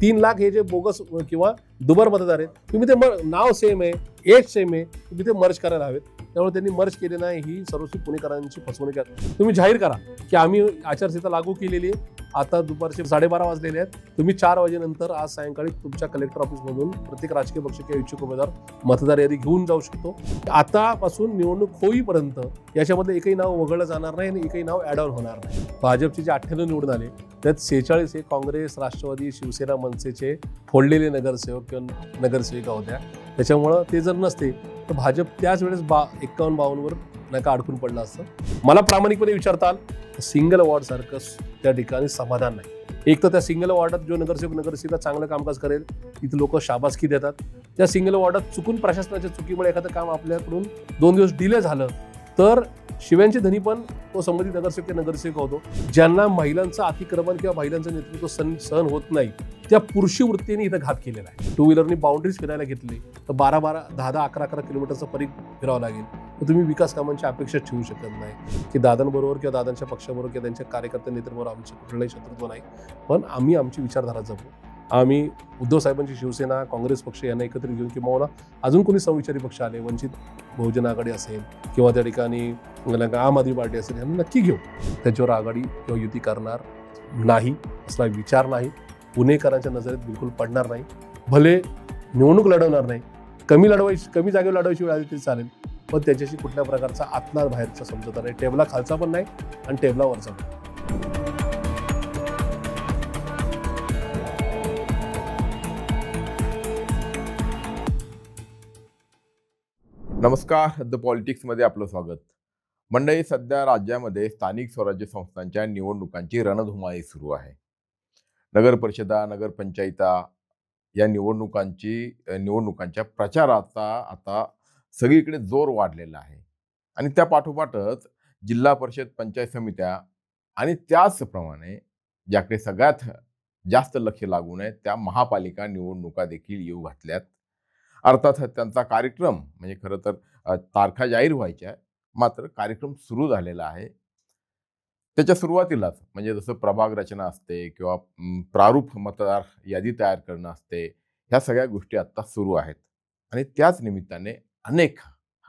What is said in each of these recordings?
3 लाख हे जे बोगस किंवा दुबार मतदार आहेत, तुम्ही ते नाव सेम आहे, एज सेम आहे, तुम्ही ते मर्ज करायला हवेत. त्यामुळे त्यांनी मर्ज केले नाही, ही सर्वस्वी पुणेकरांची फसवणूक आहे. तुम्ही जाहीर करा की आम्ही आचारसंहिता लागू केलेली आहे. आता दुपारचे 12:30 वाजलेले आहेत. तुम्ही 4 वाजेनंतर आज सायंकाळी तुमच्या कलेक्टर ऑफिसमधून प्रत्येक राजकीय पक्ष किंवा इच्छुक उमेदवार मतदार यादी घेऊन जाऊ शकतो. आतापासून निवडणूक होईपर्यंत याच्यामध्ये एकही नाव वगळलं जाणार नाही आणि एकही नाव ॲड ऑन होणार नाही. भाजपचे जे 98 निवडून आले त्यात 46 हे काँग्रेस, राष्ट्रवादी, शिवसेना, मनसेचे फोडलेले नगरसेवक किंवा नगरसेविका होत्या. त्याच्यामुळं ते जर नसते तर भाजप त्याच वेळेस 51-52 वर नका अडकून पडलं असतं. मला प्रामाणिकपणे विचारताल, सिंगल वॉर्ड सारखं त्या ठिकाणी समाधान नाही. एक तर त्या सिंगल वॉर्डात जो नगरसेवक नगरसेविका चांगलं कामकाज करेल तिथे लोक शाबासकी देतात. त्या सिंगल वॉर्डात चुकून प्रशासनाच्या चुकीमुळे एखादं काम आपल्याकडून 2 दिवस डिले झालं तर शिव्यांचे धनी पण तो संबंधित नगरसेवक नगरसेविका होतो. ज्यांना महिलांचं अतिक्रमण किंवा महिलांचं नेतृत्व सहन होत नाही त्या पुरुषी वृत्तीने इथं घात केलेला आहे. 2 व्हीलरनी बाउंड्रीज फिरायला घेतली तर 12-12, 10-10, 11-11 किलोमीटरचा परीघ फिरावं लागेल. तर तुम्ही विकास कामांची अपेक्षा ठेवू शकत नाही की दादांबरोबर किंवा दादांच्या पक्षाबरोबर किंवा त्यांच्या कार्यकर्त्या नेत्यांबरोबर आमचं कुठलंही शत्रुत्व नाही. पण आम्ही आमची विचारधारा जपू. आम्ही उद्धव साहेबांची शिवसेना, काँग्रेस पक्ष यांना एकत्रित घेऊन किंवा अजून कोणी समविचारी पक्ष आले, वंचित बहुजन आघाडी असेल किंवा त्या ठिकाणी आम आदमी पार्टी असेल, यांना नक्की घेऊ. त्याच्यावर आघाडी किंवा युती करणार नाही असला विचार नाही. पुणेकरांच्या नजरेत बिलकुल पडणार नाही. भले निवडणूक लढवणार नाही, कमी जागेवर लढवायची वेळ आली तरी चालेल, पण त्याच्याशी कुठल्या प्रकारचा आतला बाहेरचा समजता नाही. टेबला खालचा पण नाही आणि टेबलावरचा पण. नमस्कार, द पॉलिटिक्समध्ये आपलं स्वागत. मंडळी, सध्या राज्यामध्ये स्थानिक स्वराज्य संस्थांच्या निवडणुकांची रणधुमाळी सुरू आहे. नगर परिषदा, नगरपंचायता या निवडणुकांच्या प्रचाराचा आता सगळीकडे जोर वाढलेला आहे. आणि त्या पाठोपाठच जिल्हा परिषद, पंचायत समित्या आणि त्याचप्रमाणे ज्याकडे सगळ्यात जास्त लक्ष लागू नये त्या महापालिका निवडणुका देखील येऊ घातल्यात. अर्थात त्यांचा कार्यक्रम म्हणजे खरं तर तारखा जाहीर व्हायच्या, मात्र कार्यक्रम सुरू झालेला आहे. त्याच्या सुरुवातीलाच म्हणजे जसं प्रभाग रचना असते किंवा प्रारूप मतदार यादी तयार करणं असते, ह्या सगळ्या गोष्टी आता सुरू आहेत. आणि त्याच निमित्ताने अनेक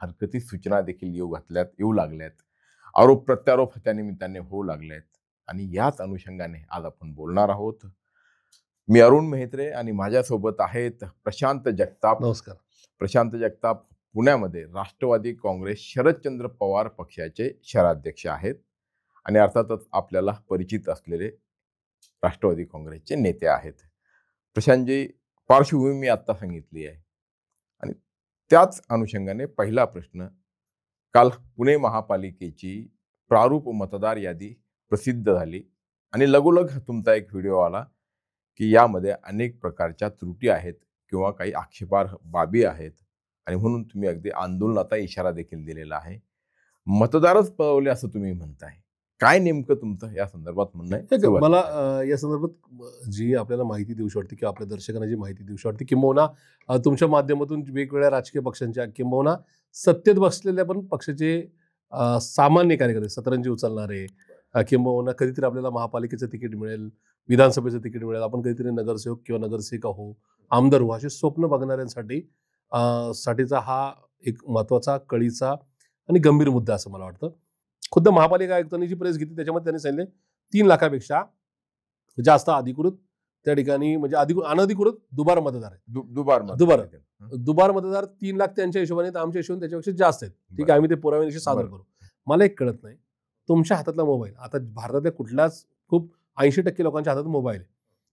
हरकती सूचना देखील येऊ लागल्यात. आरोप प्रत्यारोप त्या निमित्ताने होऊ लागलेत. आणि याच अनुषंगाने आज आपण बोलणार आहोत. मी अरुण मेहत्रे आणि माझ्यासोबत आहेत प्रशांत जगताप. नमस्कार. प्रशांत जगताप पुण्यामध्ये राष्ट्रवादी काँग्रेस शरदचंद्र पवार पक्षाचे शहराध्यक्ष आहेत आणि अर्थातच आपल्याला परिचित असलेले राष्ट्रवादी काँग्रेसचे नेते आहेत. प्रशांतजी, पार्श्वभूमी मी आता सांगितली आहे आणि त्याच अनुषंगाने पहिला प्रश्न, काल पुणे महापालिकेची प्रारूप मतदार यादी प्रसिद्ध झाली आणि लगोलग तुमचा एक व्हिडिओ आला की यामध्ये अनेक प्रकारच्या त्रुटी आहेत किंवा काही आक्षेपार्ह बाबी आहेत आणि म्हणून तुम्ही अगदी आंदोलनाचा इशारा देखील दिलेला आहे. मतदारच पळवले असं तुम्ही म्हणताय. काय नेमकं तुमचं या संदर्भात म्हणणं आहे? मला या संदर्भात जी आपल्याला माहिती देऊशी वाटते किंवा आपल्या दर्शकांना जी माहिती देऊशी वाटते, किंबहुना तुमच्या माध्यमातून वेगवेगळ्या राजकीय पक्षांच्या किंबहुना सत्तेत बसलेल्या पण पक्षाचे सामान्य कार्यकर्ते, सतरंजी उचलणारे, किंबहुना कधीतरी आपल्याला महापालिकेचं तिकीट मिळेल, विधानसभेचं तिकीट मिळेल, आपण कधीतरी नगरसेवक किंवा नगरसेविका हो, आमदार हो, असे स्वप्न बघणाऱ्यांसाठीचा हा एक महत्त्वाचा, कळीचा आणि गंभीर मुद्दा असं मला वाटतं. खुद्द महापालिका आयुक्तांनी जी प्रेस घेतली त्याच्यामध्ये त्यांनी सांगितले 3 लाखापेक्षा जास्त अधिकृत त्या ठिकाणी म्हणजे अनधिकृत दुबार मतदार आहेत. दुबार मतदार 3 लाख त्यांच्या हिशोबाने, तर आमच्या हिशोबाने त्याच्यापेक्षा जास्त आहेत. ठीक आहे, आम्ही ते पुराव्यानिशी सादर करू. मला एक कळत नाही, तुमच्या हातातला मोबाईल, आता भारतातल्या कुठल्याच खूप 80% लोकांच्या हातात मोबाईल आहे.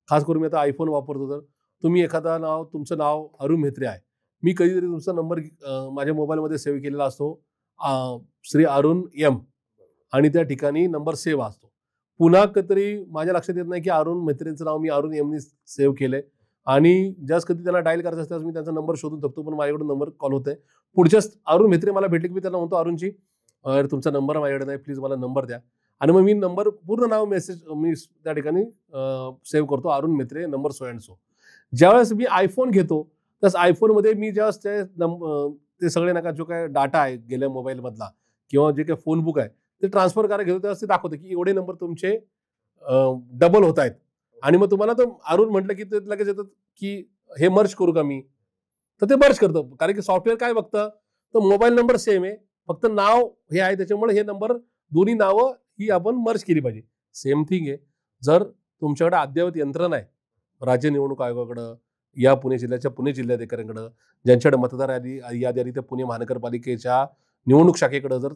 खास करून मी आता आयफोन वापरतो, तर तुम्ही तुमचं नाव अरुण मेहत्रे आहे, मी कधीतरी तुमचा नंबर माझ्या मोबाईलमध्ये सेव्ह केलेला असतो, श्री अरुण एम, आणि त्या ठिकाणी नंबर सेव्ह असतो. पुन्हा कधीतरी माझ्या लक्षात येत नाही की अरुण मेहत्रेंचं नाव मी अरुण एमनी सेव्ह केलंय आणि जस्ट कधी त्यांना डायल करायचं असतं मी त्यांचा नंबर शोधून टाकतो, पण माझ्याकडून नंबर कॉल होतोय. पुढच्याच अरुण मेहत्रे मला भेटले की मी त्यांना म्हणतो, अरुणजी तुमचा नंबर माझ्याकडे नाही, प्लीज मला नंबर द्या. आणि मग मी नंबर पूर्ण नाव मी त्या ठिकाणी सेव्ह करतो, Arun Mehtre number so and so. ज्यावेळेस मी आयफोन घेतो त्याच आयफोनमध्ये मी ज्यावेळेस ते सगळे नका जो काय डाटा आहे गेल्या मोबाईलमधला किंवा जे काही फोन बुक आहे ते ट्रान्सफर करायला घेतो, त्यावेळेस ते दाखवते की एवढे नंबर तुमचे डबल होत आहेत आणि मग तुम्हाला तर अरुण म्हटलं की ते लगेच येतात की हे मर्ज करू का मी, तर ते मर्ज करतं. कारण की सॉफ्टवेअर काय बघतं, तर मोबाईल नंबर सेम आहे, फक्त नाव हे आहे, त्याच्यामुळे हे नंबर दोन्ही नावं ही आपण मर्ज केली पाहिजे. सेम थिंग आहे. जर तुमच्याकडे अद्ययावत यंत्रणा आहे राज्य निवडणूक आयोगाकडं, या पुणे जिल्ह्याच्या पुणे जिल्हाधिकाऱ्यांकडं, ज्यांच्याकडे मतदार यादी आली त्या पुणे महानगरपालिकेच्या निवडणूक शाखेकडे जर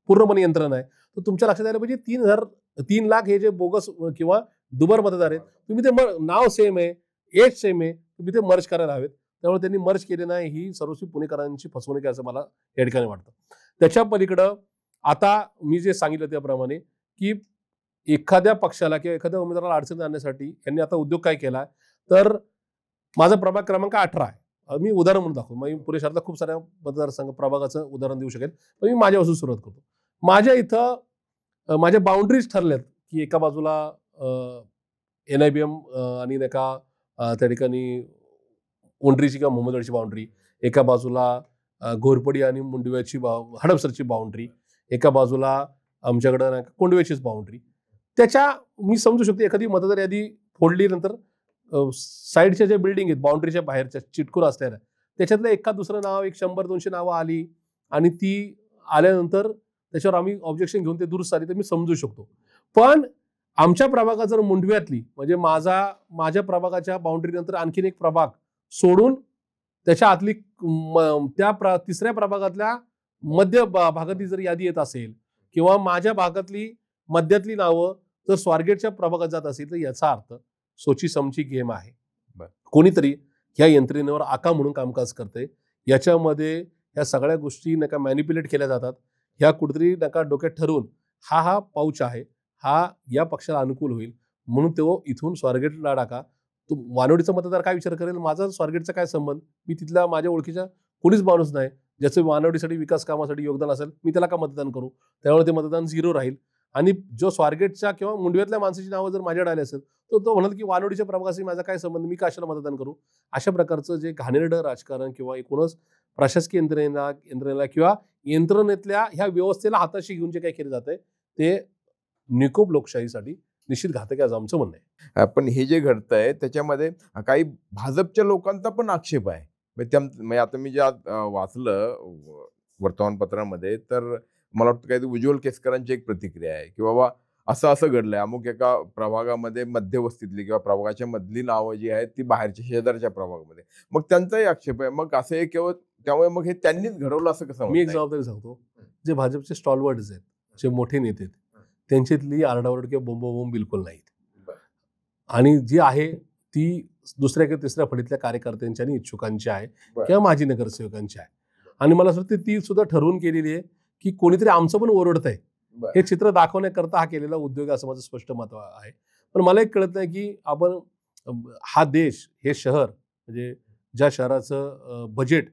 पूर्णपणे यंत्रणा आहे, तर तुमच्या लक्षात आलं पाहिजे 3,00,000 हे जे बोगस किंवा दुबार मतदार आहेत, तुम्ही ते नाव सेम आहे, एज सेम आहे, तुम्ही ते मर्ज करायला हवेत. त्यामुळे त्यांनी मर्ज केले नाही, ही सर्वस्वी पुणेकरांची फसवणूक आहे असं मला या ठिकाणी वाटतं. त्याच्या पलीकडं आता मी जे सांगितलं त्याप्रमाणे की एखाद्या पक्षाला किंवा एखाद्या उमेदवाराला अडचण आणण्यासाठी यांनी आता उद्योग काय केला, तर माझा प्रभाग क्रमांक 18 आहे. मी उदाहरण म्हणून दाखवतो. मी पुणे शहरातल्या खूप साऱ्या मतदारसंघ प्रभागाचं उदाहरण देऊ शकेल. पण मी माझ्यापासून सुरुवात करतो. माझ्या इथं माझ्या बाउंड्रीज ठरल्यात की एका बाजूला NIBM आणि नाही का त्या ठिकाणी ओंडरीची किंवा मोहम्मदवाडीची बाउंड्री, एका बाजूला घोरपडी आणि मुंडव्याची हडपसरची बाउंड्री, एका बाजूला आमच्याकडं नाही का कोंडव्याचीच बाउंड्री. त्याच्या मी समजू शकतो एखादी मतदार यादी फोडली नंतर साईडच्या ज्या बिल्डिंग आहेत बाउंड्रीच्या बाहेरच्या चिटकून असलेल्या, त्याच्यातलं एका दुसरं नाव 100-200 नावं आली आणि ती आल्यानंतर त्याच्यावर आम्ही ऑब्जेक्शन घेऊन ते दुरुस्त आली तर मी समजू शकतो. पण आमच्या प्रभागात जर मुंडव्यातली म्हणजे माझ्या प्रभागाच्या बाउंड्री नंतर आणखीन एक प्रभाग सोडून त्याच्या आतली तिसऱ्या प्रभागातल्या मध्य भागातली जर यादी येत असेल किंवा माझ्या भागातली मध्यातली नावं जर स्वारगेटच्या प्रभागात जात असेल तर याचा अर्थ सोची समची गेम आहे. कोणीतरी ह्या यंत्रणेवर आका म्हणून कामकाज करते. याच्यामध्ये ह्या सगळ्या गोष्टी नका मॅनिप्युलेट केल्या जातात. ह्या कुठेतरी नका डोक्यात ठरवून हा पाऊच आहे, हा या पक्षाला अनुकूल होईल म्हणून तो इथून स्वारगेटला टाका. तो वानवडीचा मतदार काय विचार करेल, माझा स्वारगेटचा काय संबंध, मी तिथल्या माझ्या ओळखीचा कोणीच माणूस नाही ज्याचं वानवडीसाठी विकास कामासाठी योगदान असेल, मी त्याला का मतदान करू. त्यामुळे ते मतदान 0 राहील. आणि जो स्वारगेटच्या किंवा मुंडव्यातल्या माणसाची नावं जर माझ्याकडे आली असेल तर तो म्हणाल की वानवडीच्या प्रभागाशी माझा काय संबंध, मी कशाला मतदान करू. अशा प्रकारचं जे घाणेरडं राजकारण किंवा एकूणच प्रशासकीय यंत्रणेला किंवा यंत्रणेतल्या ह्या व्यवस्थेला हाताशी घेऊन जे काही केलं जातंय ते निकोप लोकशाहीसाठी निश्चित घातक आहे असं आमचं म्हणणं आहे. पण हे जे घडतंय त्याच्यामध्ये काही भाजपच्या लोकांचा पण आक्षेप आहे. म्हणजे आता मी जे वाचलं वर्तमानपत्रामध्ये तर मला वाटतं काही उज्ज्वल केसकरांची एक प्रतिक्रिया आहे की बाबा असं घडलंय, अमुक एका प्रभागामध्ये मध्यवस्तीतली किंवा प्रभागाच्या मधली नावं जी आहेत ती बाहेरच्या शेजारच्या प्रभागामध्ये, मग त्यांचाही आक्षेप आहे. मग असं केवळ त्यामुळे मग हे त्यांनीच घडवलं असं कसं. मी एक जबाबदारी सांगतो, जे भाजपचे स्टॉलवर्ड्स आहेत, जे मोठे नेते आहेत, त्यांच्यातली आरडाओरड किंवा बोंबाबोंब बिलकुल नाहीत. आणि जी आहे ती दुसऱ्या किंवा तिसऱ्या फळीतल्या कार्यकर्त्यांची आणि इच्छुकांची आहे किंवा माजी नगरसेवकांची आहे. आणि मला असं वाटतं ती सुद्धा ठरवून केलेली आहे की कोणीतरी आमचं पण ओरडतंय, हे चित्र दाखवण्याकरता हा केलेला उद्योग आहे असं माझं स्पष्ट मत आहे. पण मला एक कळत नाही की आपण हा देश, हे शहर म्हणजे ज्या शहराचं बजेट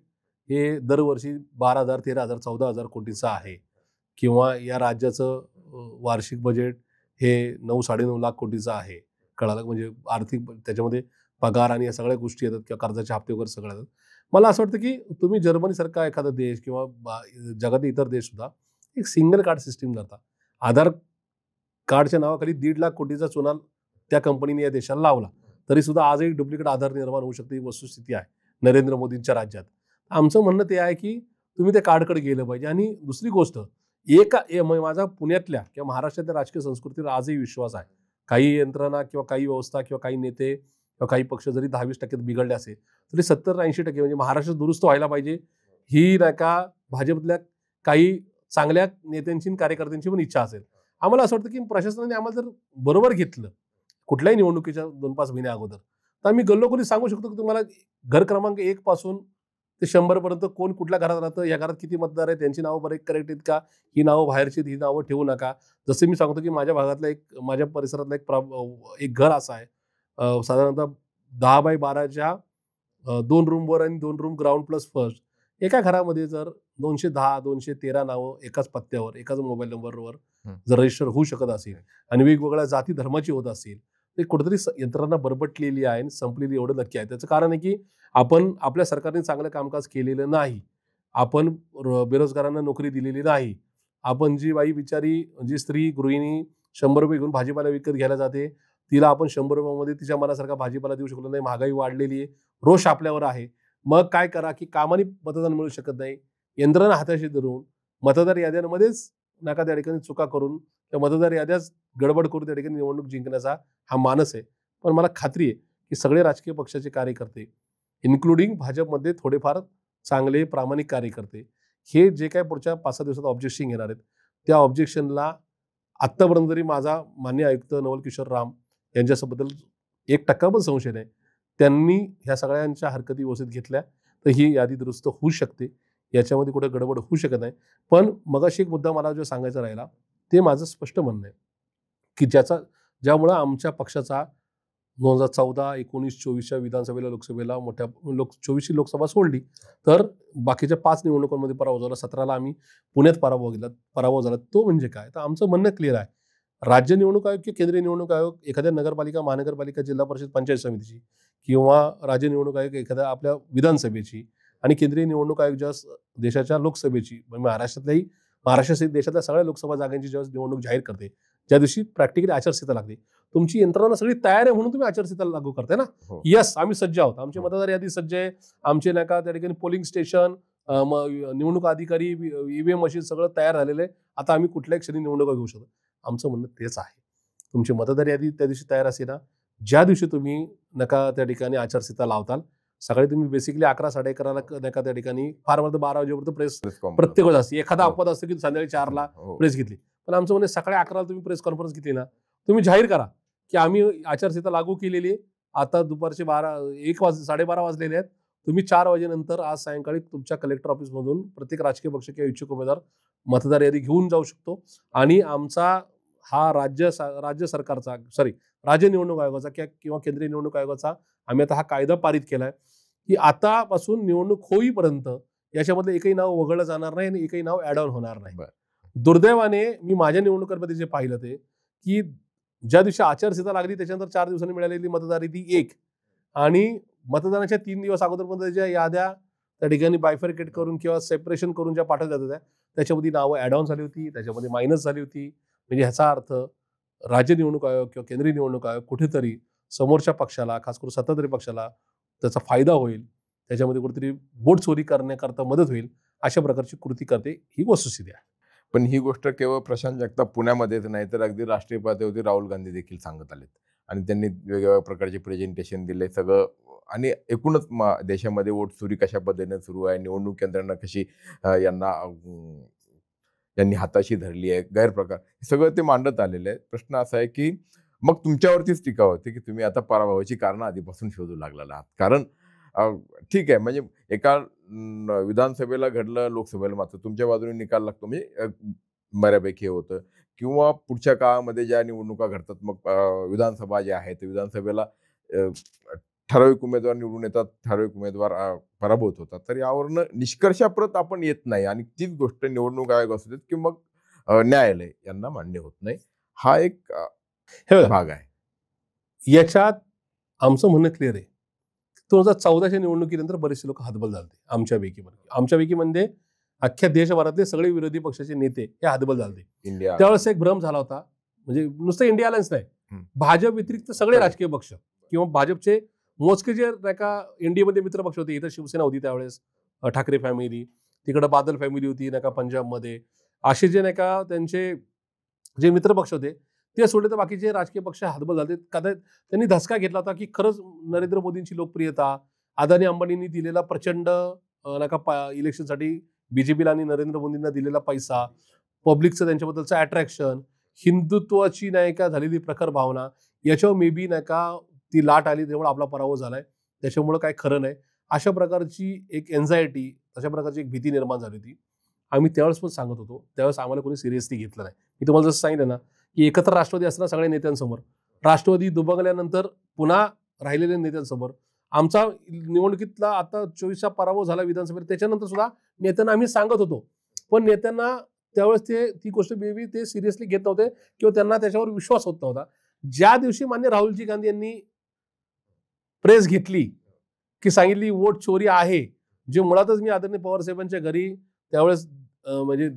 हे दरवर्षी 12,000, 13,000, 14,000 कोटीचं आहे किंवा या राज्याचं वार्षिक बजेट हे 9-9.5 लाख कोटीचं आहे. कळालं म्हणजे आर्थिक त्याच्यामध्ये पगार आणि या सगळ्या गोष्टी येतात किंवा कर्जाचे हप्ते वगैरे सगळं येतात. मला असं वाटतं की तुम्ही जर्मनीसारखा एखादा देश किंवा जगातील इतर देश सुद्धा एक सिंगल कार्ड सिस्टीम करता. आधार कार्डच्या नावाखाली 1.5 लाख कोटीचा चुना त्या कंपनीने या देशाला लावला तरी सुद्धा आजही डुप्लिकेट आधार निर्माण होऊ शकते ही वस्तुस्थिती आहे नरेंद्र मोदींच्या राज्यात. आमचं म्हणणं ते आहे की तुम्ही त्या कार्डकडे गेलं पाहिजे. आणि दुसरी गोष्ट माझा पुण्यातल्या किंवा महाराष्ट्रातल्या राजकीय संस्कृतीवर आजही विश्वास आहे. काही यंत्रणा किंवा काही व्यवस्था किंवा काही नेते किंवा काही पक्ष जरी 10-20% बिघडले असेल तरी 70-80% म्हणजे महाराष्ट्र दुरुस्त व्हायला पाहिजे ही नाही का भाजपतल्या काही चांगल्या नेत्यांची कार्यकर्त्यांची पण इच्छा असेल. आम्हाला असं वाटतं की प्रशासनाने आम्हाला जर बरोबर घेतलं कुठल्याही निवडणुकीच्या 2-5 महिने अगोदर तर आम्ही गल्लोगल्ली सांगू शकतो की तुम्हाला घर क्रमांक 1 पासून ते 100 पर्यंत कोण कुठल्या घरात राहतं, या घरात किती मतदार आहेत, त्यांची नावं बरेच करेक्ट आहेत का, ही नावं बाहेरची ही नावं ठेवू नका. जसे मी सांगतो की माझ्या भागातला माझ्या परिसरातला एक घर असं आहे साधारणतः 10x12च्या 2 रूमवर आणि 2 रूम ग्राउंड प्लस फर्स्ट. एका घरामध्ये जर 210-213 नावं एकाच पत्त्यावर एकाच मोबाईल नंबरवर जर रजिस्टर होऊ शकत असेल आणि वेगवेगळ्या जाती धर्माची होत असेल ते कुठेतरी यंत्रणा बरबटलेली आहे आणि संपलेली एवढं नक्की आहे. त्याचं कारण आहे की आपण आपल्या सरकारने चांगलं कामकाज केलेलं नाही. आपण बेरोजगारांना नोकरी दिलेली नाही. आपण जी बाई बिचारी जी स्त्री गृहिणी 100 रुपये घेऊन भाजीपाला विकत घ्यायला जाते तिला आपण 100 रुपयामध्ये तिच्या मनासारखा भाजीपाला देऊ शकलो नाही, महागाई वाढलेली आहे, रोष आपल्यावर आहे. मग काय करा की कामाने मतदान मिळू शकत नाही, यंत्रणा हाताशी धरून मतदार याद्यांमध्येच नका त्या ठिकाणी चुका करून त्या मतदार याद्याच गडबड करून त्या ठिकाणी निवडणूक जिंकण्याचा हा मानस आहे. पण मला खात्री आहे की सगळे राजकीय पक्षाचे कार्यकर्ते इन्क्लुडिंग भाजपमध्ये थोडेफार चांगले प्रामाणिक कार्यकर्ते हे जे काही पुढच्या 5-6 दिवसात ऑब्जेक्शन घेणार आहेत त्या ऑब्जेक्शनला आत्तापर्यंत तरी माझा मान्य आयुक्त नवल किशोर राम यांच्याबद्दल 1% पण संशय नाही. त्यांनी ह्या सगळ्यांच्या हरकती व्यवस्थित घेतल्या तर ही यादी दुरुस्त होऊ शकते. याच्यामध्ये कुठे गडबड होऊ शकत नाही. पण मगाशी एक मुद्दा मला जो सांगायचा राहिला ते माझं स्पष्ट म्हणणं आहे की ज्यामुळं आमच्या पक्षाचा 2014, 19, 24च्या विधानसभेला लोकसभेला मोठ्या 24ची लोकसभा सोडली तर बाकीच्या 5 निवडणुकांमध्ये पराभव झाला. 17ला आम्ही पुण्यात पराभव झाला. तो म्हणजे काय? तर आमचं म्हणणं क्लिअर आहे. राज्य निवडणूक आयोग किंवा केंद्रीय निवडणूक आयोग एखाद्या नगरपालिका, महानगरपालिका, जिल्हा परिषद, पंचायत समितीची किंवा राज्य निवडणूक आयोग एखाद्या आपल्या विधानसभेची आणि केंद्रीय निवडणूक आयोग ज्या देशाच्या लोकसभेची महाराष्ट्रासहित देशातल्या सगळ्या लोकसभा जागांची जेव्हा निवडणूक जाहीर करते ज्या दिवशी प्रॅक्टिकली आचारसंहिता लागते तुमची यंत्रणा सगळी तयार आहे म्हणून तुम्ही आचारसंहिता लागू करताय ना. यस, आम्ही सज्ज आहोत. आमची मतदार यादी सज्ज आहे. आमचे नाही का त्या ठिकाणी पोलिंग स्टेशन, निवडणूक अधिकारी, ईव्हीएम मशीन सगळं तयार झालेलं आहे. आता आम्ही कुठल्याही क्षणी निवडणुका घेऊ शकतो. आमचं म्हणणं तेच आहे. तुमची मतदार यादी त्या दिवशी तयार असेल ना, ज्या दिवशी तुम्ही नका त्या ठिकाणी आचारसंहिता लावताल सकाळी तुम्ही बेसिकली 11-11:30 नका त्या ठिकाणी फार म्हणजे 12 वाजेपर्यंत प्रेस प्रत्येक वेळेस असते. एखादा अपवाद असतं की संध्याकाळी 4ला प्रेस घेतली. पण आमचं म्हणजे सकाळी 11ला तुम्ही प्रेस कॉन्फरन्स घेतली ना, तुम्ही जाहीर करा की आम्ही आचारसंहिता लागू केलेली आहे. आता दुपारचे 12-12:30 वाजलेले आहेत. तुम्ही 4 वाजेनंतर आज सायंकाळी तुमच्या कलेक्टर ऑफिसमधून प्रत्येक राजकीय पक्ष किंवा इच्छुक उमेदवार मतदार यादी घेऊन जाऊ शकतो. आणि आमचा हा राज्य निवडणूक आयोगाचा किंवा केंद्रीय निवडणूक आयोगाचा आम्ही आता हा कायदा पारित केलाय की आतापासून निवडणूक होईपर्यंत याच्यामधलं एकही नाव वगळलं जाणार नाही आणि एकही नाव ऍड ऑन होणार नाही. दुर्दैवाने मी माझ्या निवडणुकांमध्ये जे पाहिलं ते की ज्या दिवशी आचारसंहिता लागली त्याच्यानंतर 4 दिवसांनी मिळालेली मतदार यादी 1 आणि मतदानाच्या 3 दिवस अगोदरपर्यंत ज्या याद्या त्या ठिकाणी बायफरकेट करून किंवा सेपरेशन करून ज्या पाठवल्या जात त्याच्यामध्ये नावं ऍड ऑन झाली होती, त्याच्यामध्ये मायनस झाली होती. म्हणजे ह्याचा अर्थ राज्य निवडणूक आयोग किंवा केंद्रीय निवडणूक आयोग कुठेतरी समोरच्या पक्षाला, खास करून सत्ताधारी पक्षाला त्याचा फायदा होईल, त्याच्यामध्ये कुठेतरी वोट चोरी करण्याकरता मदत होईल अशा प्रकारची कृती करते, ही वस्तुस्थिती आहे. पण ही गोष्ट केवळ प्रशांत जगताप पुण्यामध्येच नाही तर अगदी राष्ट्रीय पातळीवरती राहुल गांधी देखील सांगत आलेत आणि त्यांनी वेगवेगळ्या प्रकारचे प्रेझेंटेशन दिले सगळं. आणि एकूणच देशामध्ये वोट चोरी कशा पद्धतीने सुरू आहे, निवडणूक यंत्रणा कशी यांनी हाताशी धरली आहे, गैरप्रकार सगळं ते मांडत आलेलं आहे. प्रश्न असा आहे की मग तुमच्यावरतीच टीका होते की तुम्ही आता पराभवाची कारणं आधीपासून शोधू लागलेला आहात. कारण ठीक आहे, म्हणजे एका विधानसभेला घडलं, लोकसभेला मात्र तुमच्या बाजूने निकाल लागतो, म्हणजे बऱ्यापैकी हे होतं. किंवा पुढच्या काळामध्ये ज्या निवडणुका घडतात मग विधानसभा ज्या आहेत विधानसभेला ठराविक उमेदवार निवडून येतात, ठराविक उमेदवार पराभूत होतात. तर यावरनं निष्कर्षाप्रत आपण येत नाही आणि तीच गोष्ट निवडणूक आयोग असू देत किंवा न्यायालय यांना मान्य होत नाही. हा एक भाग आहे. याच्यात आमचं म्हणणं क्लिअर आहे. 2014च्या निवडणुकीनंतर बरेचसे लोक हातबल झाले आमच्यापैकी म्हणजे अख्ख्या देशभरातले सगळे विरोधी पक्षाचे नेते हे हातबल झाले. त्यावेळेस एक भ्रम झाला होता, म्हणजे नुसतं इंडिया अलायन्स नाही, भाजप व्यतिरिक्त सगळे राजकीय पक्ष किंवा भाजपचे मोजके जे नाही का एनडीएमध्ये मित्र पक्ष होते. इथं शिवसेना होती त्यावेळेस, ठाकरे फॅमिली, तिकडं बादल फॅमिली होती नाही का पंजाबमध्ये, असे जे नाही का त्यांचे जे मित्र पक्ष होते ते सोडले तर बाकीचे राजकीय पक्ष हातबल झाले. त्यांनी धसका घेतला होता की खरंच नरेंद्र मोदींची लोकप्रियता, अदानी अंबानींनी दिलेला प्रचंड नका इलेक्शनसाठी बीजेपीला आणि नरेंद्र मोदींना दिलेला पैसा, पब्लिकचं त्यांच्याबद्दलचं अट्रॅक्शन, हिंदुत्वाची नाही का झालेली प्रखर भावना, याच्यावर मे बी नाही का ती लाट आली त्यामुळे आपला पराभव झालाय, त्याच्यामुळे काय खरं नाही, अशा प्रकारची एक एन्झायटी, अशा प्रकारची एक भीती निर्माण झाली होती. आम्ही त्यावेळेस पण सांगत होतो, त्यावेळेस आम्हाला कोणी सिरियसली घेतलं नाही. मी तुम्हाला जसं सांगितलं ना की एकत्र राष्ट्रवादी असणार सगळ्या नेत्यांसमोर, राष्ट्रवादी दुबगल्यानंतर पुन्हा राहिलेल्या नेत्यांसमोर आमचा निवडणुकीतला आता 24चा पराभव झाला विधानसभेत, त्याच्यानंतर सुद्धा नेत्यांना आम्ही सांगत होतो. पण नेत्यांना त्यावेळेस ती गोष्ट बेबी ते सिरियसली घेत नव्हते किंवा त्यांना त्याच्यावर विश्वास होत नव्हता. ज्या दिवशी मान्य राहुलजी गांधी यांनी प्रेस घेतली की सांगितली वोट चोरी आहे, जे मुळातच मी आदरणीय पवार साहेबांच्या घरी त्यावेळेस म्हणजे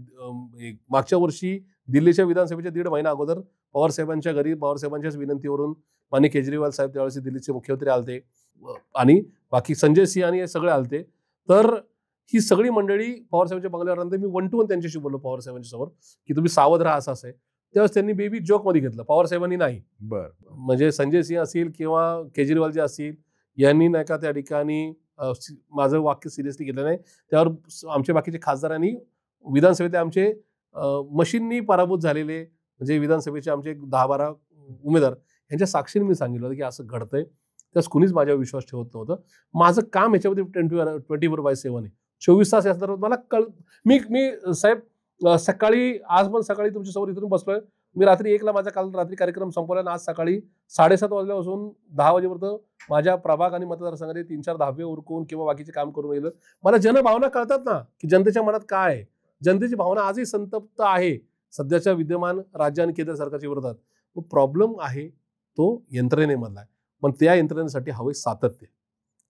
मागच्या वर्षी दिल्लीच्या विधानसभेच्या 1.5 महिना अगोदर पवार साहेबांच्या घरी पवार साहेबांच्याच विनंतीवरून माननीय केजरीवाल साहेब त्यावेळेस दिल्लीचे मुख्यमंत्री आलते आणि बाकी संजय सिंह आणि हे सगळे आलते. तर ही सगळी मंडळी पवार साहेबांच्या बंगल्यावर आल्यानंतर मी 1 to 1 त्यांच्याशी बोललो पवार साहेबांच्या समोर की तुम्ही सावध राहा, असं आहे. त्यावेळेस त्यांनी बेबी जोक मध्ये घेतलं, पवार साहेबांनी नाही. म्हणजे संजय सिंह असतील किंवा केजरीवाल जे असतील यांनी नाही का त्या ठिकाणी माझं वाक्य सिरियसली घेतलं नाही. त्यावर आमच्या बाकीचे खासदारांनी विधानसभेतले आमचे मशीननी पराभूत झालेले म्हणजे विधानसभेचे आमचे 10-12 उमेदवार यांच्या साक्षीने मी सांगितलं होतं की असं घडतंय. त्यास कुणीच माझ्यावर विश्वास ठेवत नव्हतं. माझं काम ह्याच्यामध्ये 24/7 आहे. 24 तास या संदर्भात मला मी साहेब सकाळी आज पण सकाळी तुमच्यासमोर इथून बसलोय. मी रात्री 1ला माझा काल रात्री कार्यक्रम संपवला आणि आज सकाळी 7:30 वाजल्यापासून 10 वाजेपर्यंत माझ्या प्रभाग आणि मतदारसंघाचे 3-4 धाबे उरकून किंवा बाकीचे काम करून गेलं. मला जनभावना कळतात ना की जनतेच्या मनात काय आहे. जनतेची भावना आजही संतप्त आहे सध्याच्या विद्यमान राज्य आणि केंद्र सरकारच्या विरोधात. प्रॉब्लेम आहे तो यंत्रणेमधला आहे. पण त्या यंत्रणेसाठी हवे सातत्य.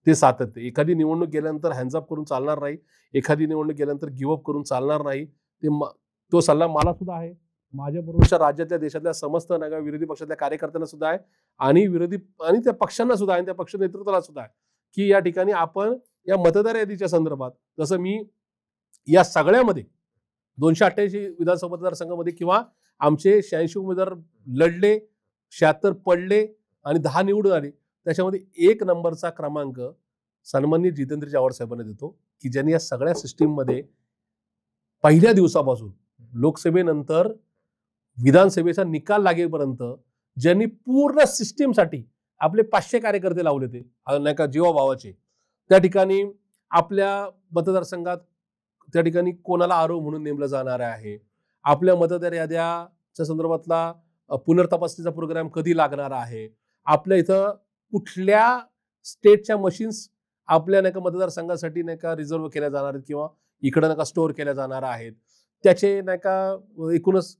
ते सातत्य एखादी निवडणूक गेल्यानंतर हँडअप करून चालणार नाही. एखादी निवडणूक गेल्यानंतर गिव्हअप करून चालणार नाही. तो सल्ला मला सुद्धा आहे, माझ्याबरोबरच्या राज्यातल्या देशातल्या समस्त विरोधी पक्षातल्या कार्यकर्त्यांना सुद्धा आहे आणि त्या पक्षांना सुद्धा आहे, त्या पक्ष नेतृत्वाला सुद्धा आहे की या ठिकाणी आपण या मतदार यादीच्या संदर्भात जसं मी या सगळ्यामध्ये 288 विधानसभा मतदारसंघामध्ये किंवा आमचे 86 उमेदवार लढले, 76 पडले आणि 10 निवडून आले. त्याच्यामध्ये 1 नंबरचा क्रमांक सन्माननीय जितेंद्रजी आव्हाड साहेबांना देतो की ज्यांनी या सगळ्या सिस्टीममध्ये पहिल्या दिवसापासून लोकसभेनंतर विधानसभेचा निकाल लागेपर्यंत ज्यांनी पूर्ण सिस्टीमसाठी आपले 500 कार्यकर्ते लावले ते नाही का जीवाभावाचे. त्या ठिकाणी आपल्या मतदारसंघात त्या ठिकाणी कोणाला आरो म्हणून नेमलं जाणार आहे, आपल्या मतदार याद्याच्या संदर्भातला पुनर्तपासणीचा प्रोग्राम कधी लागणार आहे, आपल्या इथं कुठल्या स्टेटच्या मशीन्स आपल्या नाही का मतदारसंघासाठी नाही का रिझर्व्ह केल्या जाणार आहेत किंवा इकडे नाही का स्टोअर केल्या जाणार आहेत, त्याचे नाही का एकूणच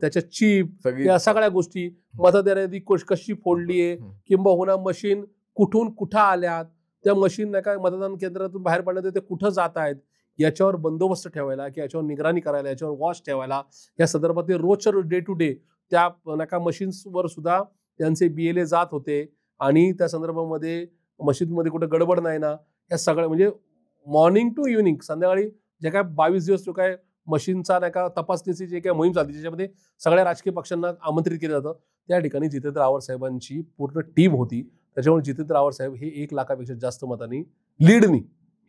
त्याच्या चिप या सगळ्या गोष्टी, मतदार यादी कशी फोडली आहे किंबहुना मशीन कुठून कुठं आल्यात, त्या मशीन नाही का मतदान केंद्रातून बाहेर पडण्यात ते कुठं जात आहेत याच्यावर बंदोबस्त ठेवायला किंवा याच्यावर निगराणी करायला, याच्यावर वॉच ठेवायला, या संदर्भात ते रोजच्या डे टू डे त्या नका मशीन्सवर सुद्धा त्यांचे BLA जात होते आणि त्या संदर्भामध्ये मशीनमध्ये कुठे गडबड नाही ना, या सगळ्या म्हणजे मॉर्निंग टू इव्हनिंग संध्याकाळी जे काय 22 दिवस जो काय मशीनचा नाही का तपासणीची जे काही मोहीम चालते त्याच्यामध्ये सगळ्या राजकीय पक्षांना आमंत्रित केलं जातं. त्या ठिकाणी जितेंद्र आव्हाड साहेबांची पूर्ण टीम होती. त्याच्यामुळे जितेंद्र आव्हाड साहेब हे 1 लाखापेक्षा जास्त मतांनी लीडनी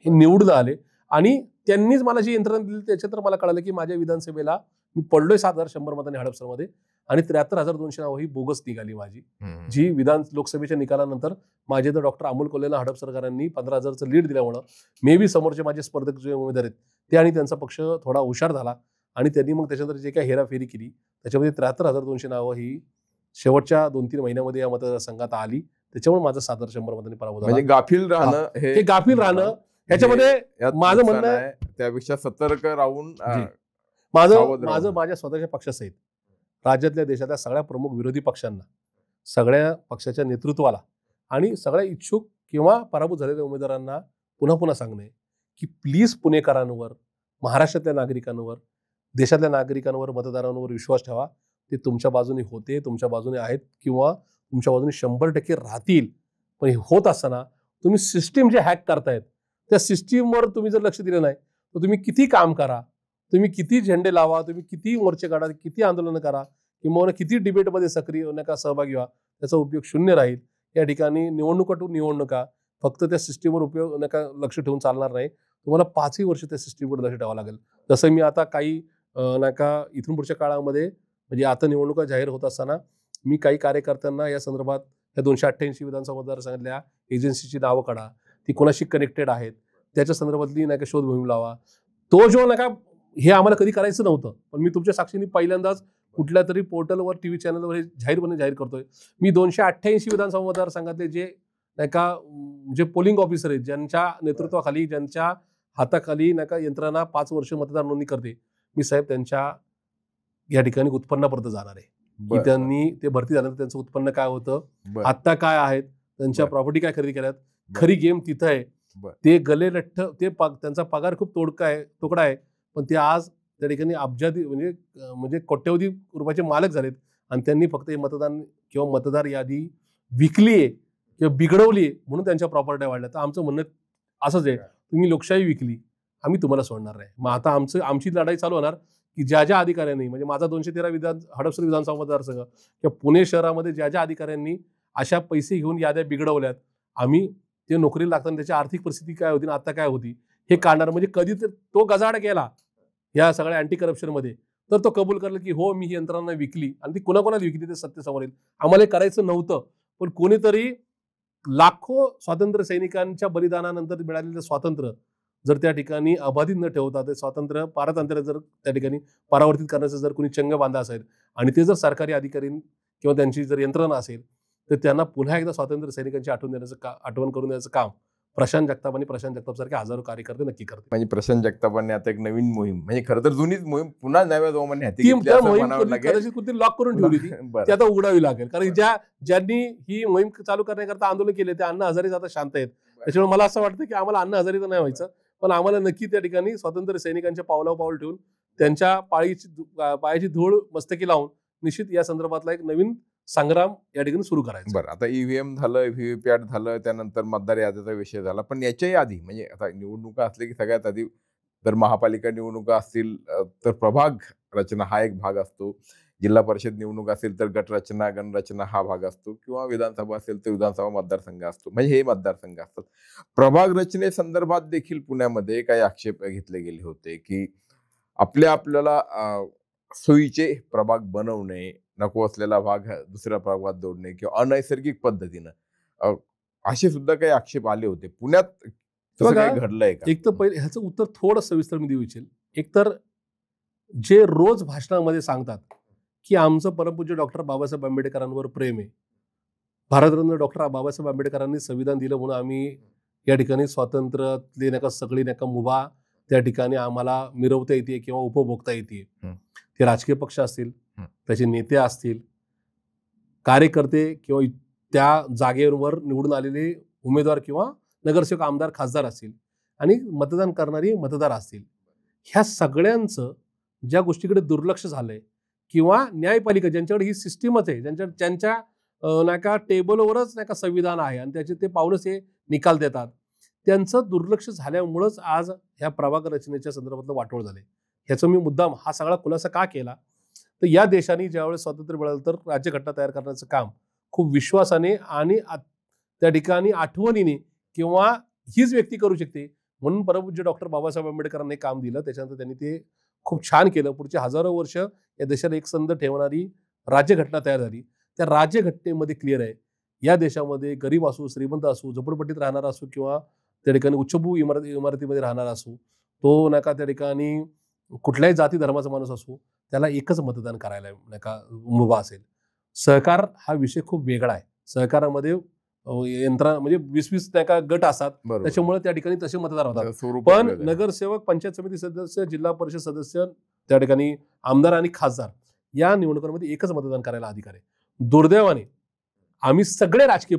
हे निवडून आले आणि त्यांनीच मला जी यंत्रणा दिली त्याच्यात तर मला कळालं की माझ्या विधानसभेला मी पडलोय 7,100 मतांनी हडपसरमध्ये आणि 73,200 नावं ही बोगस निघाली माझी. जी लोकसभेच्या निकालानंतर माझे तर डॉक्टर अमोल कोल्हेला हडपसरकरांनी 15,000चं लीड दिल्यामुळं मे बी समोरचे माझे स्पर्धक जे उमेदवार आहेत ते आणि त्यांचा पक्ष थोडा हुशार झाला आणि त्यांनी मग त्याच्यानंतर जे काही हेराफेरी केली त्याच्यामध्ये 73,200 नावं ही शेवटच्या 2-3 महिन्यामध्ये या मतदारसंघात आली. त्याच्यामुळे माझं 7,100 मतांनी पराभव झाला. म्हणजे गाफील राहणं हे गाफील राहणं ह्याच्यामध्ये माझं म्हणणं आहे त्यापेक्षा सतर्क राहून माझ्या स्वतःच्या पक्षासहित राज्यातल्या देशातल्या सगळ्या प्रमुख विरोधी पक्षांना, सगळ्या पक्षाच्या नेतृत्वाला आणि सगळ्या इच्छुक किंवा पराभूत झालेल्या उमेदवारांना पुन्हा पुन्हा सांगणे की प्लीज पुणेकरांवर, महाराष्ट्रातल्या नागरिकांवर, देशातल्या नागरिकांवर, मतदारांवर विश्वास ठेवा. ते तुमच्या बाजूने होते, तुमच्या बाजूने आहेत किंवा तुमच्या बाजूने 100% राहतील. पण हे होत असताना तुम्ही सिस्टीम जे हॅक करतायत त्या सिस्टीमवर तुम्ही जर लक्ष दिलं नाही तर तुम्ही किती काम करा, तुम्ही किती झेंडे लावा, तुम्ही किती मोर्चे काढा, किती आंदोलनं करा किंवा किती डिबेटमध्ये सक्रिय नका सहभागी व्हा, त्याचा उपयोग शून्य राहील. या ठिकाणी निवडणुका फक्त त्या सिस्टीमवर उपयोग नका लक्ष ठेवून चालणार नाही. तुम्हाला 5ही वर्ष त्या सिस्टीमवर लक्ष ठेवावं लागेल. जसं मी आता काही नका इथून पुढच्या काळामध्ये म्हणजे आता निवडणुका जाहीर होत असताना मी काही कार्यकर्त्यांना या संदर्भात या 288 विधानसभा मतदारसंघातल्या एजन्सीची नावं काढा, ती कोणाशी कनेक्टेड आहेत त्याच्या संदर्भातली नाही का शोध मोहीम लावा. तो जो नका हे आम्हाला कधी करायचं नव्हतं, पण मी तुमच्या साक्षीने पहिल्यांदाच कुठल्या तरी पोर्टलवर TV चॅनलवर हे जाहीर करतोय. मी 288 विधानसभा मतदारसंघातले जे नाही का जे पोलिंग ऑफिसर आहेत ज्यांच्या नेतृत्वाखाली, ज्यांच्या हाताखाली नाही का यंत्रणा 5 वर्ष मतदार नोंदणी करते, मी साहेब त्यांच्या या ठिकाणी उत्पन्नापर्यंत जाणार आहे की त्यांनी ते भरती झाल्यानंतर त्यांचं उत्पन्न काय होतं, आत्ता काय आहेत, त्यांच्या प्रॉपर्टी काय खरेदी केल्यात. खरी गेम तिथं आहे. ते गले लठ्ठ त्यांचा पगार खूप तोकडा आहे पण ते आज त्या ठिकाणी अब्जाधी म्हणजे कोट्यवधी रुपयाचे मालक झालेत आणि त्यांनी फक्त हे मतदान किंवा मतदार यादी विकली आहे किंवा बिघडवली आहे म्हणून त्यांच्या प्रॉपर्ट्या वाढल्या. तर आमचं म्हणणं असंच आहे, तुम्ही लोकशाही विकली, आम्ही तुम्हाला सोडणार नाही. मग आता आमची लढाई चालू होणार की ज्या ज्या अधिकाऱ्यांनी, म्हणजे माझा 213 हडपसर विधानसभा मतदारसंघ किंवा पुणे शहरामध्ये ज्या ज्या अधिकाऱ्यांनी अशा पैसे घेऊन याद्या बिघडवल्यात, आम्ही ते नोकरीला लागताना त्याची आर्थिक परिस्थिती काय होती आणि आता काय होती हे काढणार. म्हणजे कधी तर तो गजाड केला या सगळ्या अँटी करप्शनमध्ये तर तो कबूल करला की हो मी ही यंत्रणा विकली, आणि ती कोणाकोणाला विकली ते सत्तेसमोर येईल. आम्हाला हे करायचं नव्हतं, पण कोणीतरी लाखो स्वातंत्र्य सैनिकांच्या बलिदानानंतर मिळालेलं स्वातंत्र्य जर त्या ठिकाणी अबाधित न ठेवता ते स्वातंत्र्य पारतंत्र्य जर त्या ठिकाणी परावर्तित करण्याचा जर कोणी चंग बांधा असेल आणि ते जर सरकारी अधिकारी किंवा त्यांची जर यंत्रणा असेल तर त्यांना पुन्हा एकदा स्वातंत्र्य सैनिकांची आठवण करून देण्याचं काम प्रशांत जगताप आणि प्रशांत जगताप सारखे हजारो कार्यकर्ते नक्की करते. म्हणजे प्रशांत जगतापांनी आता एक नवीन मोहीम, म्हणजे खरं तर जुनीच मोहीम पुन्हा नव्या जोमाने हाती ती घेतली असं मोहीम म्हणावं लागेल. कदाचित कुठे लॉक करून ठेवली ती बरं. ती आता उघडावी लागेल. कारण ज्यांनी ही मोहीम चालू करण्याकरता आंदोलन केले ते अण्णा हजारे आता शांत आहेत. त्याच्यामुळे मला असं वाटतं की आम्हाला अण्णा हजारे तर नाही व्हायचं, पण आम्हाला नक्की त्या ठिकाणी स्वातंत्र्य सैनिकांच्या पावलावर पाऊल ठेवून त्यांच्या पायाची धूळ मस्तकी लावून निश्चित या संदर्भातला एक नवीन संग्राम या ठिकाणी सुरू करायचा. बरं, आता ईव्हीएम झालं, व्हीव्हीपॅट झालं, त्यानंतर मतदार यादीचा विषय झाला, पण याच्याही आधी म्हणजे आता निवडणुका असले की सगळ्यात आधी जर महापालिका निवडणुका असतील तर प्रभाग रचना हा एक भाग असतो. जिल्हा परिषद निवडणूक असेल तर गटरचना गणरचना हा भाग असतो, किंवा विधानसभा असेल तर विधानसभा मतदारसंघ असतो. म्हणजे हे मतदारसंघ असतात. प्रभाग रचनेसंदर्भात देखील पुण्यामध्ये काही आक्षेप घेतले गेले होते की आपल्याला सोयीचे प्रभाग बनवणे, नको असलेला भाग दुसऱ्या प्रभागात जोडणे किंवा अनैसर्गिक पद्धतीनं असे सुद्धा काही आक्षेप आले होते. पुण्यात तसं काही घडलंय का? एक तर पहिले ह्याचं उत्तर थोडं सविस्तर मी देऊ इच्छेल. एक तर जे रोज भाषणामध्ये सांगतात की आमचं परमपूज्य डॉक्टर बाबासाहेब आंबेडकरांवर प्रेम आहे, भारतरत्न डॉक्टर बाबासाहेब आंबेडकरांनी संविधान दिलं म्हणून आम्ही या ठिकाणी स्वातंत्र्यातली नका सगळी नका मुभा त्या ठिकाणी आम्हाला मिरवता येते किंवा उपभोगता येते. ते राजकीय पक्ष असतील, त्याचे नेते असतील, कार्यकर्ते किंवा त्या जागेवर निवडून आलेले उमेदवार किंवा नगरसेवक, आमदार, खासदार असतील आणि मतदान करणारी मतदार असतील, ह्या सगळ्यांचं ज्या गोष्टीकडे दुर्लक्ष झालंय किंवा न्यायपालिका ज्यांच्याकडे ही सिस्टीमच आहे, ज्यांच्या नाही का टेबलवरच नाही का संविधान आहे आणि त्याचे ते पाऊलच हे निकाल देतात, त्यांचं दुर्लक्ष झाल्यामुळंच आज ह्या प्रभाग रचनेच्या संदर्भातलं वाटोळ झाले. ह्याचं मी मुद्दाम हा सगळा खुलासा का केला तर या देशाने ज्यावेळेस स्वातंत्र्य मिळालं तर राज्यघटना तयार करण्याचं काम खूप विश्वासाने आणि त्या ठिकाणी आठवणीने किंवा हीच व्यक्ती करू शकते म्हणून परमपूज्य डॉक्टर बाबासाहेब आंबेडकरांनी काम दिलं. त्याच्यानंतर त्यांनी ते खूप छान केलं. पुढचे हजारो वर्ष या देशाला एकसंध ठेवणारी राज्यघटना तयार झाली. त्या राज्यघटनेमध्ये क्लिअर आहे या देशामध्ये गरीब असो, श्रीमंत असो, झोपडपट्टीत राहणारा असो किंवा त्या ठिकाणी उच्चभू इमारतीमध्ये राहणारा असो, तो नका त्या ठिकाणी कुठल्याही जाती धर्माचा माणूस असो, त्याला एकच मतदान करायला नका मुभा असेल. सहकार हा विषय खूप वेगळा आहे. सहकारामध्ये म्हणजे 20-20 नाही का गट असतात, त्याच्यामुळे त्या ठिकाणी तसे मतदार होतात. पण नगरसेवक, पंचायत समिती सदस्य, जिल्हा परिषद सदस्य, त्या ठिकाणी आमदार आणि खासदार या निवडणुकांमध्ये एकच मतदान करायला अधिकार आहे. दुर्दैवाने आम्ही सगळे राजकीय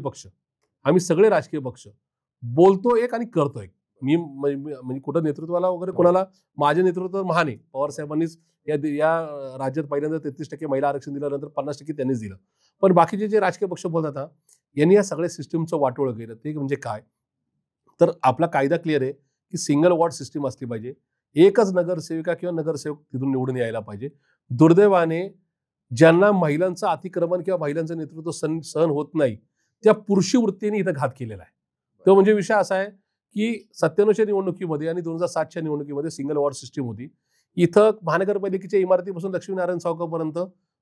पक्ष बोलतो एक आणि करतो एक. मी म्हणजे कुठं नेतृत्वाला वगैरे कोणाला, माझे नेतृत्व महान आहे. पवार साहेबांनीच या राज्यात पहिल्यांदा 33% महिला आरक्षण दिलं, नंतर 50% त्यांनीच दिलं. पण बाकीचे जे राजकीय पक्ष बोलतात यांनी या सगळ्या सिस्टीमचं वाटोळं केलं. ते म्हणजे काय तर आपला कायदा क्लिअर आहे की सिंगल वॉर्ड सिस्टीम असली पाहिजे, एकच नगरसेविका किंवा नगरसेवक तिथून निवडून यायला पाहिजे. दुर्दैवाने ज्यांना महिलांचं अतिक्रमण किंवा महिलांचं नेतृत्व सहन होत नाही त्या पुरुषी वृत्तीने इथं घात केलेला आहे. तो म्हणजे विषय असा आहे की 97च्या निवडणुकीमध्ये आणि 2007च्या निवडणुकीमध्ये सिंगल वॉर्ड सिस्टीम होती. इथं महानगरपालिकेच्या इमारतीपासून लक्ष्मीनारायण चौकापर्यंत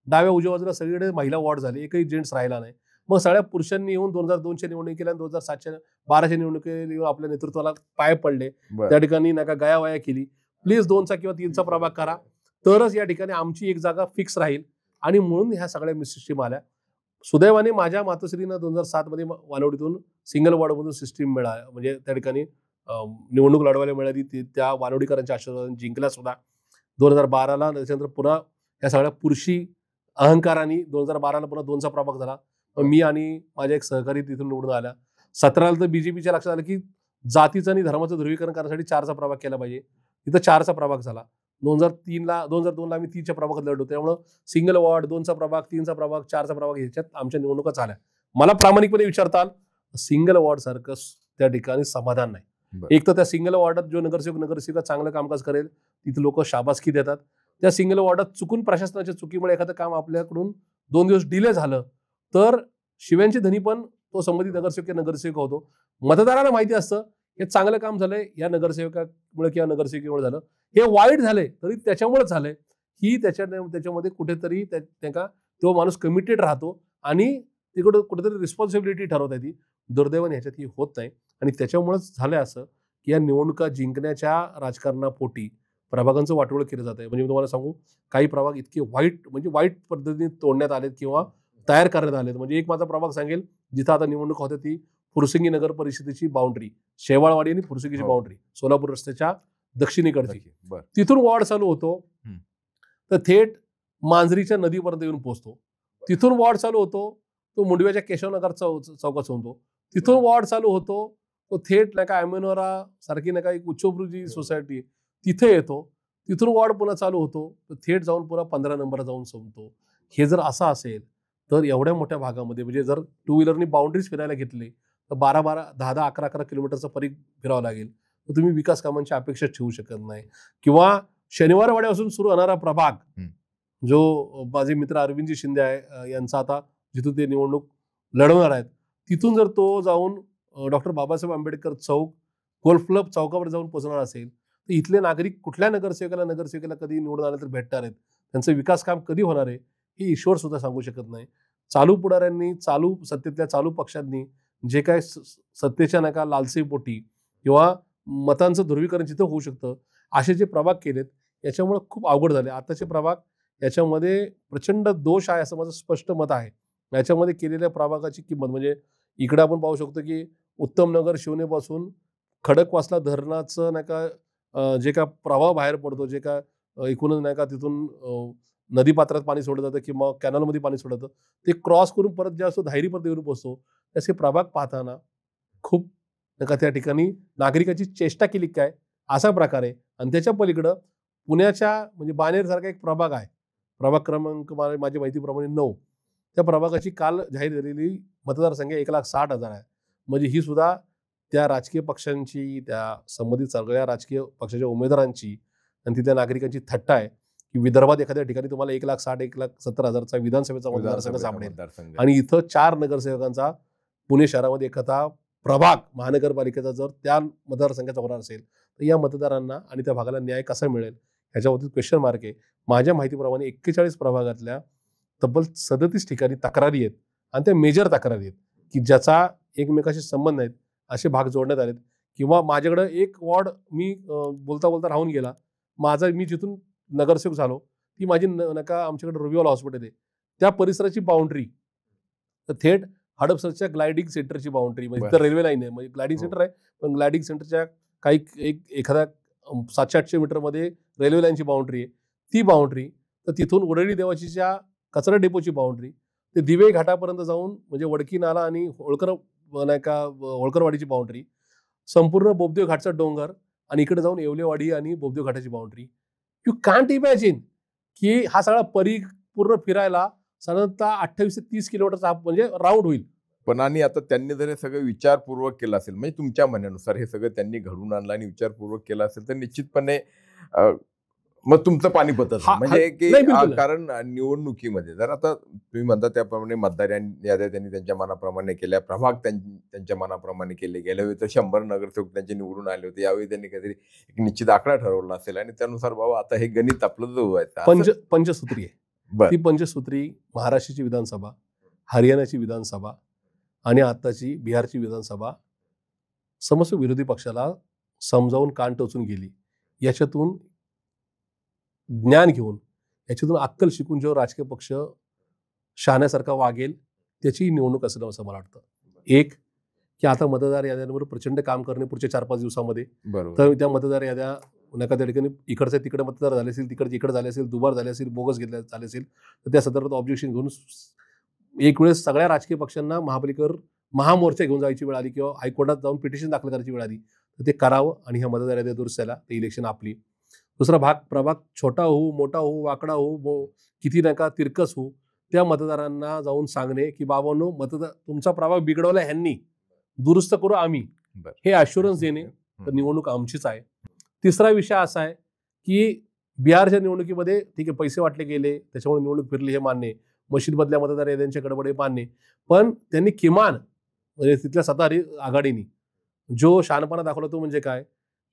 डाव्या उजव्या बाजूला सगळीकडे महिला वॉर्ड झाले, एकही जेंट्स राहिला नाही. मग सगळ्या पुरुषांनी येऊन 2002च्या निवडणुकीला आणि 2012च्या निवडणुकीला येऊन आपल्या नेतृत्वाला पाय पडले. त्या ठिकाणी नका गयावया केली. प्लीज 2चा किंवा 3चा प्रभाग करा, तरच या ठिकाणी आमची एक जागा फिक्स राहील. आणि म्हणून ह्या सगळ्या सिस्टीम आल्या. सुदैवाने माझ्या मातोश्रीनं 2007मध्ये वानवडीतून सिंगल वॉर्डमधून सिस्टीम मिळाली, म्हणजे त्या ठिकाणी निवडणूक लढवायला मिळाली. त्या वानवडीकरांच्या आशीर्वादाने जिंकल्या सुद्धा. 2012ला त्याच्यानंतर पुन्हा या सगळ्या पुरुषी अहंकाराने 2012ला पुन्हा 2चा प्रभाग झाला. मी आणि माझ्या एक सहकारी तिथून निवडून आल्या. 17ला तर बीजेपीच्या लक्षात आलं की जातीचं आणि धर्माचं ध्रुवीकरण करण्यासाठी 4चा प्रभाग केला पाहिजे. तिथं 4चा प्रभाग झाला. 2002ला आम्ही 3च्या प्रभागात लढलो. त्यामुळं सिंगल वॉर्ड, 2चा प्रभाग, 3चा प्रभाग, 4चा प्रभाग ह्याच्यात आमच्या निवडणुका झाल्या. मला प्रामाणिकपणे विचारताल, सिंगल वॉर्ड सारखं त्या ठिकाणी समाधान नाही. एक तर त्या सिंगल वॉर्डात जो नगरसेवक चांगलं कामकाज करेल तिथे लोक शाबासकी देतात. त्या सिंगल वॉर्डात चुकून प्रशासनाच्या चुकीमुळे एखादं काम आपल्याकडून 2 दिवस डिले झालं तर शिव्यांची धनी पण तो संबंधित नगरसेवक होतो. मतदारांना माहिती असतं हे चांगलं काम झालंय या नगरसेवकामुळे किंवा नगरसेविकेमुळे झालं, हे वाईट झालंय तरी त्याच्यामुळेच झालंय, ही त्याच्यामध्ये कुठेतरी त्याचा तो माणूस कमिटेड राहतो आणि तिकडे कुठेतरी रिस्पॉन्सिबिलिटी ठरवता येते. दुर्दैवाने ह्याच्यात ही होत नाही आणि त्याच्यामुळेच झालंय असं की या निवडणुका जिंकण्याच्या राजकारणापोटी प्रभागांचं वाटोळं केलं जात आहे. म्हणजे मी तुम्हाला सांगू, काही प्रभाग इतके वाईट पद्धतीने तोडण्यात आलेत किंवा तयार करण्यात आलेत. म्हणजे एक माझा प्रभाग सांगेल, जिथं आता निवडणूक होते ती फुरसंगी नगर परिषदेची बाउंड्री, शेवाळवाडी आणि फुरसंगीची बाउंड्री, सोलापूर रस्त्याच्या दक्षिणेकडची. तिथून वॉर्ड चालू होतो तर थेट मांजरीच्या नदीपर्यंत येऊन पोहोचतो. तिथून वॉर्ड चालू होतो तो मुंडव्याच्या केशवनगर चौकात होतो. तिथून वॉर्ड चालू होतो तो थेट नाही का अमेनोरा सारखी नाही का एक उच्चभ्रूची सोसायटी तिथे येतो. तिथून वॉर्ड पुन्हा चालू होतो तर थेट जाऊन पुन्हा 15 नंबर जाऊन संपतो. हे जर असं असेल तर एवढ्या मोठ्या भागामध्ये म्हणजे जर 2 व्हीलरनी बाउंड्रीज फिरायला घेतली तर 12-12, 10-10, 11-11 किलोमीटरचा परीघ फिरावं लागेल. तर तुम्ही विकास कामांची अपेक्षा ठेवू शकत नाही. किंवा शनिवारवाड्यापासून सुरू होणारा प्रभाग जो माझे मित्र अरविंदजी शिंदे आहे यांचा आता जिथून ते निवडणूक लढवणार आहेत तिथून जर तो जाऊन डॉक्टर बाबासाहेब आंबेडकर चौक, गोल्फ क्लब चौकावर जाऊन पोहोचणार असेल तर इथले नागरिक कुठल्या नगरसेवकाला कधी निवडून आले तर भेटणार आहेत, त्यांचं विकास काम कधी होणार आहे हे ईश्वर सुद्धा सांगू शकत नाही. चालू पुढाऱ्यांनी, चालू पक्षांनी जे काय सत्तेच्या नका लालसेपोटी किंवा मतांचं ध्रुवीकरण जिथं होऊ शकतं असे जे प्रभाग केलेत याच्यामुळे खूप अवघड झाले. आताचे प्रभाग याच्यामध्ये प्रचंड दोष आहे असं माझं स्पष्ट मत आहे. याच्यामध्ये केलेल्या प्रभागाची किंमत म्हणजे इकडे आपण पाहू शकतो की उत्तम नगर शिवनेपासून खडकवासला धरणाचं नाही का जे काय प्रवाह बाहेर पडतो, जे काय एकूणच नाही का तिथून नदीपात्रात पाणी सोडलं जातं किंवा कॅनलमध्ये पाणी सोडलं जातं ते क्रॉस करून परत जे असतो धायरीपर्यंत येऊन पोहोचतो. असे प्रभाग पाहताना खूप नाही का त्या ठिकाणी नागरिकाची चेष्टा केली काय असा प्रकार आहे. आणि त्याच्या पलीकडं पुण्याच्या म्हणजे बाणेरसारखा एक प्रभाग आहे, प्रभाग क्रमांक माझ्या माहितीप्रमाणे 9, त्या प्रभागाची काल जाहीर झालेली मतदारसंख्या 1,60,000 आहे. म्हणजे ही सुद्धा त्या राजकीय पक्षांची, त्या संबंधित सगळ्या राजकीय पक्षाच्या उमेदवारांची आणि तिथल्या नागरिकांची थट्टा आहे की विदर्भात एखाद्या ठिकाणी तुम्हाला 1,60,000 1,70,000चा विधानसभेचा मतदारसंघ सापडेल आणि इथं 4 नगरसेवकांचा पुणे शहरामध्ये एखादा प्रभाग महानगरपालिकेचा जर त्या मतदारसंघाचा होणार असेल तर या मतदारांना आणि त्या भागाला न्याय कसा मिळेल ह्याच्यावरती क्वेश्चन मार्क आहे. माझ्या माहितीप्रमाणे 41 प्रभागातल्या तब्बल 37 ठिकाणी तक्रारी आहेत आणि त्या मेजर तक्रारी आहेत की ज्याचा एकमेकाशी संबंध नाहीत असे भाग जोडण्यात आलेत. किंवा माझ्याकडं एक वॉर्ड मी बोलता बोलता राहून गेला, मी जिथून नगरसेवक झालो ती माझी नका आमच्याकडे रुबिवाला हॉस्पिटल आहे त्या परिसराची बाउंड्री तर थेट हडपसरच्या ग्लायडिंग सेंटरची बाउंड्री, म्हणजे तर रेल्वे लाईन आहे, म्हणजे ग्लायडिंग सेंटर आहे पण ग्लायडिंग सेंटरच्या काही एखाद्या 700-800 मीटरमध्ये रेल्वे लाईनची बाउंड्री आहे. ती बाउंड्री तर तिथून उडळी देवाचीच्या कचरा डेपोची बाउंड्री ते दिवे घाटापर्यंत जाऊन म्हणजे वडकी नाला आणि होळकरवाडीची बाउंड्री, संपूर्ण बोबदेव घाटचा डोंगर आणि इकडे जाऊन येवलेवाडी आणि बोबदेव घाटाची बाउंड्री. यू कांट इमॅजिन की हा सगळा पूर्ण फिरायला साधारणतः 28 ते 30 किलोमीटरचा म्हणजे राऊंड होईल. पण आणि आता त्यांनी जर हे सगळं विचारपूर्वक केलं असेल, म्हणजे तुमच्या म्हणण्यानुसार हे सगळं त्यांनी घडवून आणलं आणि विचारपूर्वक केलं असेल तर निश्चितपणे मग तुमचं पानिपतच म्हणजे की कारण निवडणुकीमध्ये जर आता तुम्ही म्हणता त्याप्रमाणे मतदार याद्या त्यांनी त्यांच्या मनाप्रमाणे केल्या, प्रभाग त्यांच्या मनाप्रमाणे केले. गेल्या वेळी तर 100 नगरसेवक त्यांचे निवडून आले होते, यावेळी त्यांनी काहीतरी एक निश्चित आकडा ठरवला असेल आणि त्यानुसार बाबा आता हे गणित आपलं जो आहे पंचसूत्री आहे. ती पंचसूत्री महाराष्ट्राची विधानसभा, हरियाणाची विधानसभा आणि आताची बिहारची विधानसभा समस्त विरोधी पक्षाला समजावून कान टोचून गेली. याच्यातून ज्ञान घेऊन, याच्यातून अक्कल शिकून जो राजकीय पक्ष शहाण्यासारखा वागेल त्याची निवडणूक असेल असं मला वाटतं. एक की आता मतदार याद्यांवर प्रचंड काम करणे पुढच्या 4-5 दिवसामध्ये, तर त्या मतदार याद्या नका त्या ठिकाणी इकडचे तिकडे मतदार झाले असेल, तिकडचे इकडे झाले असेल, दुबार झाले असेल, बोगस घेतले झाले असेल तर त्या संदर्भात ऑब्जेक्शन घेऊन एक वेळेस सगळ्या राजकीय पक्षांना महापालिकेवर महामोर्चा घेऊन जायची वेळ आली किंवा हायकोर्टात जाऊन पिटिशन दाखल करायची वेळ आली तर ते करावं आणि ह्या मतदार याद्या दुरुस्तीला ते इलेक्शन आपली. दुसरा प्रभाग छोटा होऊ, मोठा होऊ, वाकडा होऊ, किती नका तिरकस होऊ, त्या मतदारांना जाऊन सांगणे की बाबांनो, तुमचा प्रभाग बिघडवला ह्यांनी, दुरुस्त करू आम्ही, हे अश्युरन्स देणे. तर निवडणूक आमचीच आहे. तिसरा विषय असा आहे की बिहारच्या निवडणुकीमध्ये ठीक आहे, पैसे वाटले गेले, त्याच्यामुळे निवडणूक फिरली, हे मान्य. मशीदमधल्या मतदार याद्यांच्या गडबड मान्य. पण त्यांनी किमान म्हणजे तिथल्या सत्ताधारी आघाडीनी जो शहाणपणा दाखवला तो म्हणजे काय,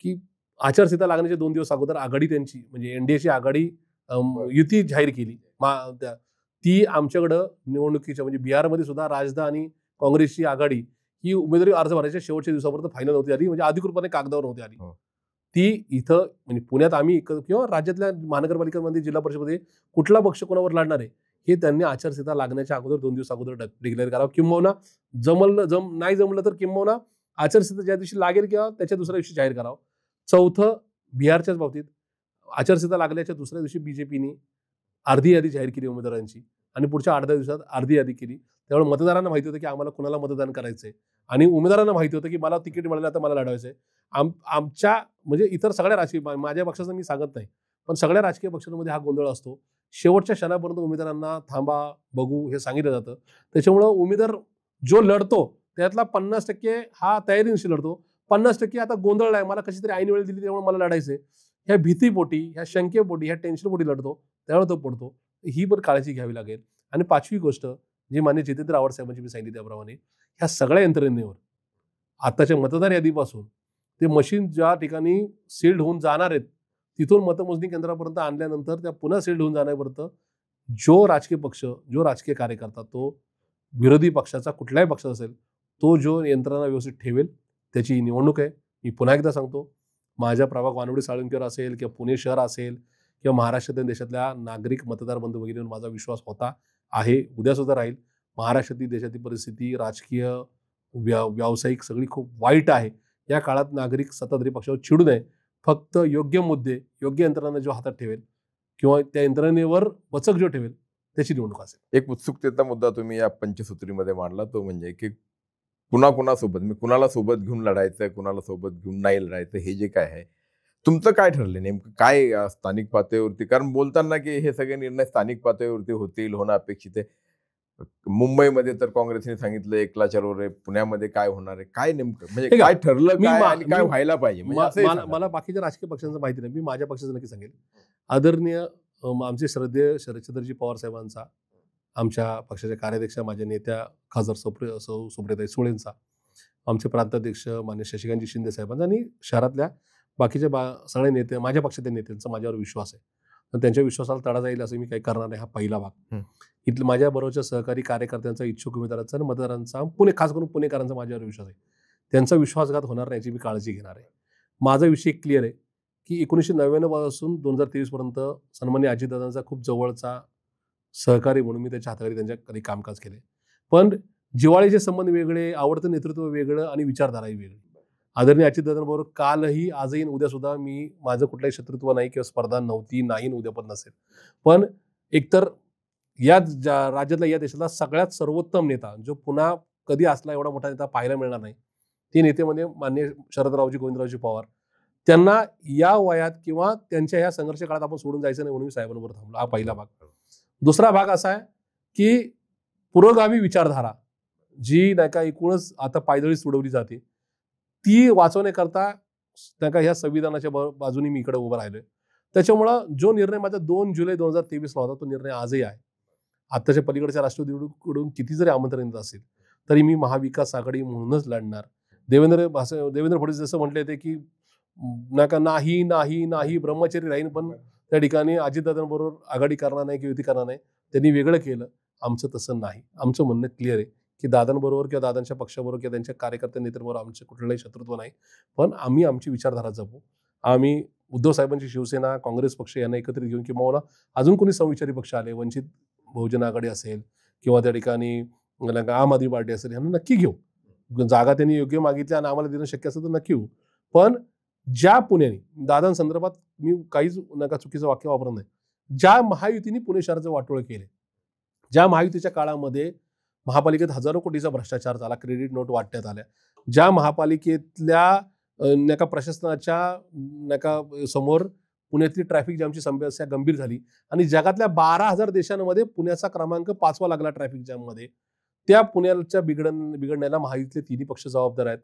की आचारसंहिता लागण्याचे 2 दिवस अगोदर आघाडी त्यांची म्हणजे एनडीएची आघाडी युती जाहीर केली. ती आमच्याकडं निवडणुकीच्या म्हणजे बिहारमध्ये सुद्धा राजदा आणि काँग्रेसची आघाडी ही उमेदवारी अर्ज भरायच्या शेवटच्या दिवसापर्यंत फायनल नव्हती आली, म्हणजे अधिकृतपणे कागदावर नव्हती आली. ती इथं म्हणजे पुण्यात आम्ही किंवा राज्यातल्या महानगरपालिकांमध्ये जिल्हा परिषदेमध्ये कुठला पक्ष कोणावर लढणार आहे हे त्यांनी आचारसंहिता लागण्याच्या अगोदर 2 दिवस अगोदर डिक्लेअर करावं. किंबहुना नाही जमलं तर किंबहुना आचारसंहिता ज्या दिवशी लागेल किंवा त्याच्या दुसऱ्या दिवशी जाहीर करावं. चौथं, बिहारच्याच बाबतीत आचारसंहिता लागल्याच्या दुसऱ्या दिवशी बीजेपीने अर्धी यादी जाहीर केली उमेदवारांची आणि पुढच्या 8-10 दिवसात अर्धी यादी केली. त्यामुळे मतदारांना माहिती होतं की आम्हाला कुणाला मतदान करायचंय आणि उमेदवारांना माहिती होतं की मला तिकीट मिळालं, आता मला लढवायचंय. आमच्या म्हणजे इतर सगळ्या राजकीय, माझ्या पक्षाचं मी सांगत नाही, पण सगळ्या राजकीय पक्षांमध्ये हा गोंधळ असतो. शेवटच्या क्षणापर्यंत उमेदवारांना थांबा, बघू हे सांगितलं जातं. त्याच्यामुळं उमेदवार जो लढतो त्यातला 50% हा तयारीनिशी लढतो, 50% आता गोंधळ आहे, मला कशी तरी ऐन वेळ दिली त्यामुळे मला लढायचंय, ह्या भीतीपोटी, ह्या शंकेपोटी, ह्या टेन्शनपोटी लढतो, त्यामुळे तो पडतो. ही पण काळजी घ्यावी लागेल. आणि 5वी गोष्ट जी मान्य जितेंद्र आव्हाड साहेबांची मी सांगितली त्याप्रमाणे ह्या सगळ्या यंत्रणेवर आताच्या मतदार यादीपासून ते मशीन ज्या ठिकाणी सील्ड होऊन जाणार आहेत तिथून मतमोजणी केंद्रापर्यंत आणल्यानंतर त्या पुन्हा सील्ड होऊन जाण्यापर्यंत जो राजकीय पक्ष, जो राजकीय कार्यकर्ता, तो विरोधी पक्षाचा कुठल्याही पक्षाचा असेल, तो जो यंत्रणा व्यवस्थित ठेवेल त्याची ही निवडणूक आहे. मी पुन्हा एकदा सांगतो, माझ्या प्रभाग वानवडी साळुंकेवर असेल किंवा पुणे शहर असेल किंवा महाराष्ट्रातील देशातल्या नागरिक मतदार बंधू भगिनींवर माझा विश्वास होता, आहे, उद्या सुद्धा राहील. महाराष्ट्रातील देशातील परिस्थिती राजकीय व्यावसायिक सगळी खूप वाईट आहे. या काळात नागरिक सत्ताधारी पक्षावर चिडू नये. फक्त योग्य मुद्दे, योग्य यंत्रणा जो हातात ठेवेल किंवा त्या यंत्रणेवर वचक जो ठेवेल त्याची निवडणूक असेल. एक उत्सुकतेचा मुद्दा तुम्ही या पंचसूत्रीमध्ये मांडला, तो म्हणजे की कुणासोबत, मी कुणाला सोबत घेऊन लढायचं, कुणाला सोबत घेऊन नाही लढायचं, हे जे काय आहे तुमचं काय ठरलं नेमकं काय स्थानिक पातळीवरती? कारण बोलताना की हे सगळे निर्णय स्थानिक पातळीवरती होणं अपेक्षित आहे. मुंबईमध्ये तर काँग्रेसने सांगितलं एकला चलो रे, पुण्यामध्ये काय होणार आहे, काय नेमकं म्हणजे काय ठरलं काय आणि काय व्हायला पाहिजे? मला बाकीच्या राजकीय पक्षांचं माहिती नाही, मी माझ्या पक्षाचं नक्की सांगेल. आदरणीय आमचे श्रद्धेय शरदचंद्रजी पवार साहेबांचा, आमच्या पक्षाच्या कार्याध्यक्षा माझ्या नेत्या खासदार सुप्रियाताई सुळेंचा, आमचे प्रांताध्यक्ष मान्य शशिकांतजी शिंदे साहेबांचा आणि शहरातल्या बाकीच्या सगळ्या नेते, माझ्या पक्षाच्या नेत्यांचा माझ्यावर विश्वास आहे. पण त्यांच्या विश्वासाला तडा जाईल असं मी काही करणार नाही. हा पहिला भाग. इथलं माझ्या बरोबरच्या सहकारी कार्यकर्त्यांचा, इच्छुक उमेदवारांचा आणि मतदारांचा, खास करून पुणेकरांचा माझ्यावर विश्वास आहे. त्यांचा विश्वासघात होणार नाही याची मी काळजी घेणार आहे. माझा विषय क्लिअर आहे की 1999 पासून 2023 पर्यंत सन्माननीय अजितदादांचा खूप जवळचा सहकारी म्हणून मी त्याच्या हाताखाली त्यांच्याकडे कामकाज केले. पण जिव्हाळ्याचे संबंध वेगळे, आवडतं नेतृत्व वेगळं आणि विचारधाराही वेगळी. आदरणीय अजितदादांबरोबर कालही, आजही, उद्या सुद्धा माझं कुठलंही शत्रुत्व नाही किंवा स्पर्धा नव्हती, नाही, उद्या पण नसेल. पण एकतर या राज्यातला, या देशातला सगळ्यात सर्वोत्तम नेता जो पुन्हा कधी असला एवढा मोठा नेता पाहायला मिळणार नाही, ते नेतेमध्ये मान्य शरदरावजी गोविंदरावजी पवार. त्यांना या वयात किंवा त्यांच्या ह्या संघर्ष काळात आपण सोडून जायचं नाही म्हणून मी साहेबांबरोबर थांबलो. हा पहिला भाग. दुसरा भाग असा आहे की पुरोगामी विचारधारा जी नाही का एकूणच आता पायदळी सोडवली जाते, ती वाचवण्याकरता नाही का ह्या संविधानाच्या बाजूने मी इकडे उभं राहिलोय. त्याच्यामुळं जो निर्णय माझा 2 जुलै 2023 होता तो निर्णय आजही आहे. आत्ताच्या पलीकडच्या राष्ट्रवादीकडून किती जरी आमंत्रण येत असेल तरी मी महाविकास आघाडी म्हणूनच लढणार. देवेंद्र फडणवीस जसं म्हटले ते की नाही नाही नाही ब्रह्मचर्य राहीन, पण त्या ठिकाणी अजितदादांबरोबर आघाडी करणार नाही किंवा युती करणार नाही, त्यांनी वेगळं केलं. आमचं तसं नाही. आमचं म्हणणं क्लिअर आहे की दादांबरोबर किंवा दादांच्या पक्षाबरोबर किंवा त्यांच्या कार्यकर्त्या नेत्यांबरोबर आमचं कुठलंही शत्रुत्व नाही, पण आम्ही आमची विचारधारा जपू. आम्ही उद्धव साहेबांची शिवसेना, काँग्रेस पक्ष यांना एकत्रित घेऊन किंवा अजून कोणी समविचारी पक्ष आले, वंचित बहुजन आघाडी असेल किंवा त्या ठिकाणी आम आदमी पार्टी असेल, यांना नक्की घेऊ. जागा त्यांनी योग्य मागितल्या आणि आम्हाला देणं शक्य असेल तर नक्की घेऊ. पण ज्या पुण्याने दादांसंदर्भात मी काहीच नका चुकीचं वाक्य वापरत नाही, ज्या महायुतीने पुणे शहराचं वाटोळं केले, ज्या महायुतीच्या काळामध्ये महापालिकेत हजारो कोटीचा भ्रष्टाचार झाला, क्रेडिट नोट वाटण्यात आल्या, ज्या महापालिकेतल्या प्रशासनाच्या समोर पुण्यातली ट्रॅफिक जॅमची समस्या गंभीर झाली आणि जगातल्या 12,000 देशांमध्ये पुण्याचा क्रमांक 5वा लागला ट्रॅफिक जॅममध्ये. त्या पुण्याच्या बिघडण्याला महायुतीतले तिन्ही पक्ष जबाबदार आहेत.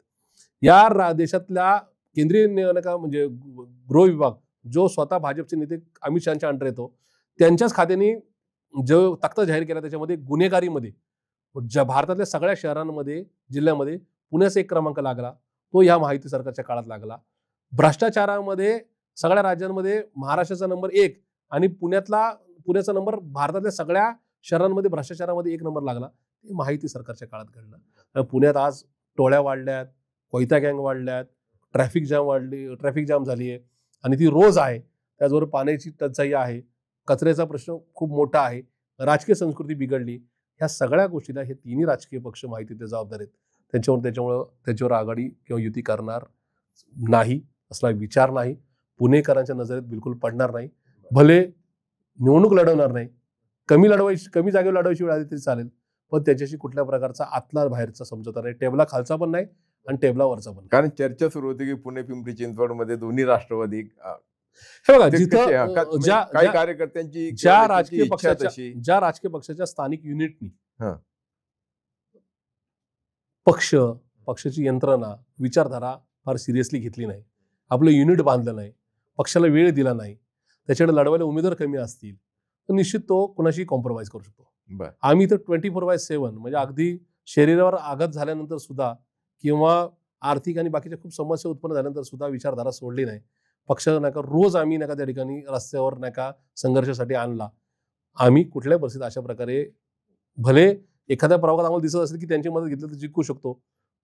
या देशातल्या केंद्रीय म्हणजे गृह विभाग जो स्वतः भाजपचे नेते अमित शहाच्या अंडर येतो, त्यांच्याच खात्याने जो तक्ता जाहीर केला त्याच्यामध्ये गुन्हेगारीमध्ये भारतातल्या सगळ्या शहरांमध्ये जिल्ह्यामध्ये पुण्याचा 1 क्रमांक लागला, तो या महायुती सरकारच्या काळात लागला. भ्रष्टाचारामध्ये सगळ्या राज्यांमध्ये महाराष्ट्राचा नंबर 1 आणि पुण्याचा नंबर भारतातल्या सगळ्या शहरांमध्ये भ्रष्टाचारामध्ये 1 नंबर लागला. हे महायुती सरकारच्या काळात घडलं. पुण्यात आज टोळ्या वाढल्यात, कोयता गँग वाढल्यात, ट्रॅफिक जाम झाली आहे आणि ती रोज आहे. त्याचबरोबर पाण्याची टंचाई आहे, कचऱ्याचा प्रश्न खूप मोठा आहे, राजकीय संस्कृती बिघडली. ह्या सगळ्या गोष्टीला हे तिन्ही राजकीय पक्ष महायुतीतले जबाबदार आहेत. त्याच्यावर आघाडी किंवा युती करणार नाही असला विचार नाही, पुणेकरांच्या नजरेत बिलकुल पडणार नाही. भले निवडणूक लढवणार नाही, कमी जागेवर लढवायची वेळ आली तरी चालेल, पण त्याच्याशी कुठल्या प्रकारचा आतला बाहेरचा समजवता नाही, टेबला खालचा पण नाही आणि टेबलावरचा पण. कारण चर्चा सुरू होती की पुणे पिंपरी चिंचवड मध्ये दोन्ही राष्ट्रवादी, हे बघा जिथं काही कार्यकर्त्यांची ज्या राजकीय पक्षाच्या स्थानिक युनिटनी पक्षाची यंत्रणा विचारधारा फार सिरियसली घेतली नाही, आपलं युनिट बांधलं नाही, पक्षाला वेळ दिला नाही, त्याच्याकडे लढवायला उमेदवार कमी असतील तर निश्चित तो कोणाशी कॉम्प्रोमाइज करू शकतो. आम्ही तर 24/7 म्हणजे अगदी शरीरावर आघात झाल्यानंतर सुद्धा किंवा आर्थिक आणि बाकीच्या खूप समस्या उत्पन्न झाल्यानंतर सुद्धा विचारधारा सोडली नाही. पक्ष रोज आम्ही त्या ठिकाणी रस्त्यावर संघर्षासाठी आणला. आम्ही कुठल्याही परिस्थितीत अशा प्रकारे भले एखाद्या प्रभागात आम्हाला दिसत असेल की त्यांची मदत घेतली तर जिंकू शकतो,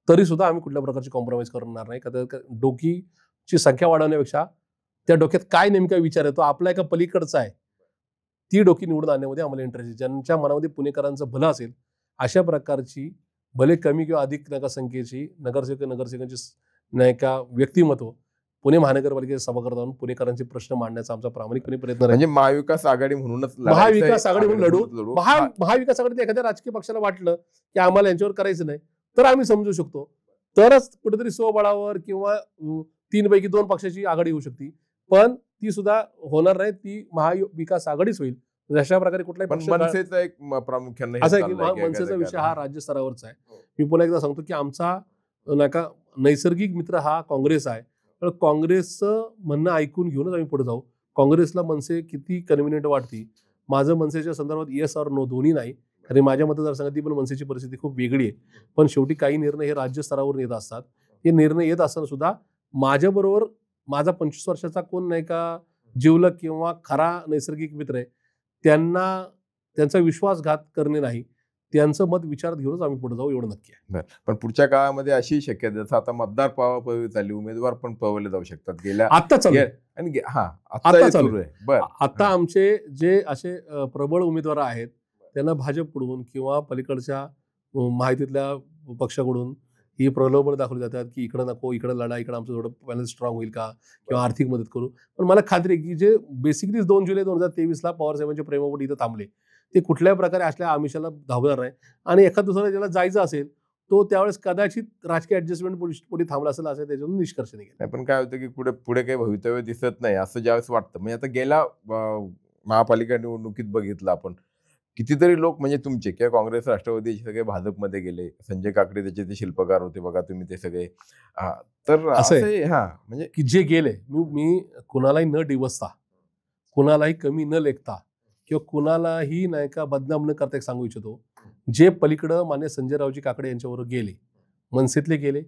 तरी सुद्धा आम्ही कुठल्या प्रकारची कॉम्प्रोमाइज करणार नाही. डोकीची संख्या वाढवण्यापेक्षा त्या डोक्यात काय नेमका विचार येतो आपला एका पलीकडचा आहे, ती डोकी निवडून आणण्यामध्ये आम्हाला इंटरेस्ट आहे. ज्यांच्या मनामध्ये पुणेकरांचं भलं असेल अशा प्रकारची भले कमी किंवा अधिक संख्येची नगरसेवकांची व्यक्तिमत्व पुणे महानगरपालिकेच्या सभागृहात जाऊन पुणेकरांचे प्रश्न मांडण्याचा आमचा प्रामाणिकपणे प्रयत्न आहे. म्हणजे महाविकास आघाडी म्हणूनच महाविकास आघाडी म्हणून लढू. महाविकास आघाडीत एखाद्या राजकीय पक्षाला वाटलं की आम्हाला यांच्यावर करायचं नाही तर आम्ही समजू शकतो, तरच कुठेतरी स्वबळावर किंवा 3 पैकी 2 पक्षाची आघाडी होऊ शकते, पण ती सुद्धा होणार नाही, ती महाविकास आघाडीच होईल. अशा प्रकारे कुठल्याही मनसेचा एक प्रामुख्याने असं आहे की मनसेचा विषय हा राज्य स्तरावरचा आहे. मी पुन्हा एकदा सांगतो की आमचा नैसर्गिक मित्र हा काँग्रेस आहे. तर काँग्रेसचं म्हणणं ऐकून घेऊनच आम्ही पुढे जाऊ. काँग्रेसला मनसे किती कन्व्हिनियंट वाटती, माझं मनसेच्या संदर्भात येस और नो दोन्ही नाही, कारण माझ्या मतदारसंघातली पण मनसेची परिस्थिती खूप वेगळी आहे. पण शेवटी काही निर्णय हे राज्य स्तरावर येत असतात. हे निर्णय येत असताना सुद्धा माझ्याबरोबर माझा 25 वर्षाचा कोण जिवलग किंवा खरा नैसर्गिक मित्र आहे, त्यांचा विश्वासघात करणे नाही, त्यांचं मत विचारात घेऊनच आम्ही पुढे जाऊ, एवढं नक्की आहे. पण पुढच्या काळामध्ये अशी शक्यता जसं आता मतदार पळवापळवी चालली, उमेदवार पण पळवले जाऊ शकतात. आता आमचे जे असे प्रबळ उमेदवार आहेत त्यांना भाजपकडून किंवा पलीकडच्या माहितीतल्या पक्षाकडून ही प्रलोभन दाखवली जातात की इकडे नको, इकडे लढा, इकडे आमचं थोडं पॅनल स्ट्रॉंग होईल का किंवा आर्थिक मदत करू. पण मला खात्री आहे की जे बेसिकली 2 जुलै 2023 पवार साहेबांच्या प्रेमापोटी इथं थांबले ते कुठल्याही प्रकारे असल्या आमिषाला धावणार नाही. आणि एखाद दुसरा ज्याला जायचं असेल तो त्यावेळेस कदाचित राजकीय ऍडजस्टमेंट पोटी थांबला असेल असं त्याच्यातून निष्कर्ष निघेल. पण काय होतं की पुढे काही भवितव्य दिसत नाही असं ज्यावेळेस वाटतं. म्हणजे आता गेल्या महापालिका निवडणुकीत बघितलं आपण कितीतरी लोक म्हणजे तुमचे किंवा काँग्रेस राष्ट्रवादी सगळे भाजपमध्ये गेले. संजय काकडे त्याचे ते शिल्पकार होते बघा तुम्ही, ते सगळे. तर असं म्हणजे की जे गेले, मी कुणालाही न डिवसता, कुणालाही कमी न लेखता किंवा कुणालाही बदनाम न करता एक सांगू इच्छितो, जे पलीकडं मान्य संजयरावजी काकडे यांच्यावर गेले, मनसेतले गेले,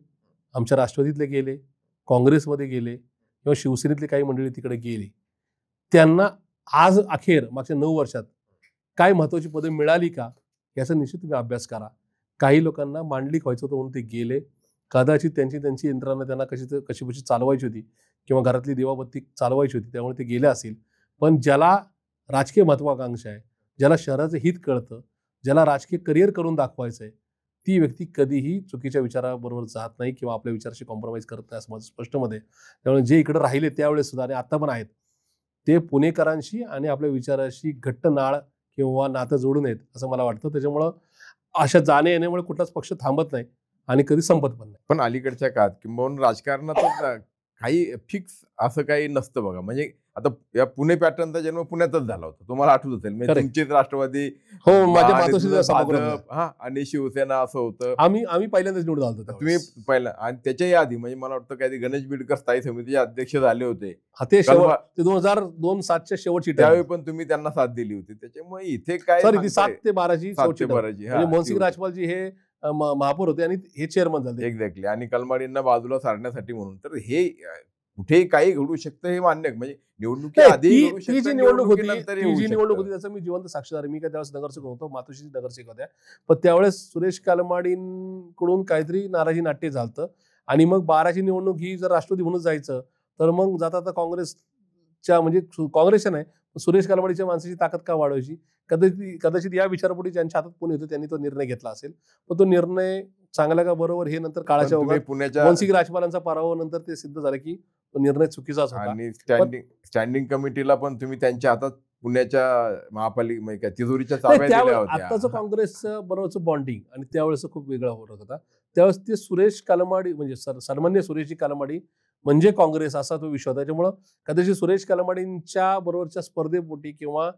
आमच्या राष्ट्रवादीतले गेले, काँग्रेसमध्ये गेले किंवा शिवसेनेतले काही मंडळी तिकडे गेली, त्यांना आज अखेर मागच्या 9 वर्षात काय महत्वाची पदं मिळाली का याचा निश्चित तुम्ही अभ्यास करा. काही लोकांना मांडलिक व्हायचं होतं म्हणून ते गेले, कदाचित त्यांची यंत्रणा त्यांना कशी चालवायची होती किंवा घरातली दिवाबत्ती चालवायची होती त्यामुळे ते गेले असेल. पण ज्याला राजकीय महत्वाकांक्षा आहे, ज्याला शहराचं हित कळतं, ज्याला राजकीय करिअर करून दाखवायचं आहे, ती व्यक्ती कधीही चुकीच्या विचाराबरोबर जात नाही किंवा आपल्या विचाराशी कॉम्प्रोमाइज करत नाही असं माझं स्पष्ट मत आहे. त्यामुळे जे इकडे राहिले त्यावेळेस सुद्धा आणि आता पण आहेत ते पुणेकरांशी आणि आपल्या विचाराशी घट्ट नाळ किंवा नातं जोडून आहेत असं मला वाटतं. त्याच्यामुळं अशा जाणे येण्यामुळे कुठलाच पक्ष थांबत नाही आणि कधी संपत पण नाही. पण अलीकडच्या काळात किंवा राजकारणात काही फिक्स असं काही नसतं बघा. म्हणजे आता या पुणे पॅटर्नचा जन्म पुण्यातच झाला होता. तुम्हाला आठवत असेल. म्हणजे Correct. तुमचीच राष्ट्रवादी, हो, माझ्या आणि मातोश्रीचा तुझं सभागृह होता. भाजप आणि शिवसेना असं होतं. आम्ही पहिल्यांदाच निवडून आलो होतो तुम्ही त्यावेळेस. पहिला आणि त्याच्याही आधी म्हणजे मला वाटतं काही गणेश बिडकर स्थायी समितीचे अध्यक्ष झाले होते. हा, ते कलमा ते 2002-07च्या शेवटची त्यावेळी टर्म. पण तुम्ही त्यांना साथ दिली होती. त्याच्यामुळे इथे काय सॉरी, ती सांगताय 7 ते 12ची 7 शेवटची ते टर्म. 12ची. म्हणजे मोहनसिंग राजपालजी हे महापौर होते आणि हे चेअरमन झाले. एक्झॅक्टली. आणि कलमाडींना बाजूला सारण्यासाठी म्हणून. तर हे कुठेही काही घडू शकतं हे मान्य आहे. म्हणजे निवडणुकी नाही, आधीही घडू ती शकतं, जी निवडणूक होती, निवडणुकीनंतरही ती होऊ जी निवडणूक शकतं. होती त्याचा मी जिवंत साक्षीदार आहे. मी काय त्यावेळेस नगरसेवक होतो, मातोश्री नगरसेवक होत्या. पण त्यावेळेस सुरेश कालमाडींकडून काहीतरी नाराजी नाट्य झालं आणि मग 12ची निवडणूक ही जर राष्ट्रवादी म्हणून जायचं तर मग जाता काँग्रेसच्या म्हणजे काँग्रेसच्या नाही, सुरेश कालमाडीच्या माणसाची ताकद का वाढवायची. कदाचित या विचारपोटी ज्यांच्या हातात कोणी होतं त्यांनी तो निर्णय घेतला असेल. पण तो निर्णय चांगला का बरोबर हे नंतर पण काळाच्या तुम्ही ओघात पुण्याच्या मोहनसिंग राजपालांचा पराभव नंतर ते सिद्ध झालं की तो निर्णय चुकीचाच होता. आणि स्टँडिंग कमिटीला पण तुम्ही त्यांच्या हातात पुण्याच्या महापालिका म्हणजे काय तिजोरीच्या चाब्या नाही, दिल्या त्यावेळेस होत्या. आत्ताचं काँग्रेसचं बरोबरचं बॉन्डिंग आणि त्यावेळेस खूप वेगळा होत होता. त्यावेळेस ते सुरेश कालमाडी म्हणजे सन्मान्य सुरेशजी कालमाडी म्हणजे काँग्रेस असा तो विषय होता. त्याच्यामुळं कदाचित सुरेश कालमाडींच्या बरोबरच्या स्पर्धेपोटी किंवा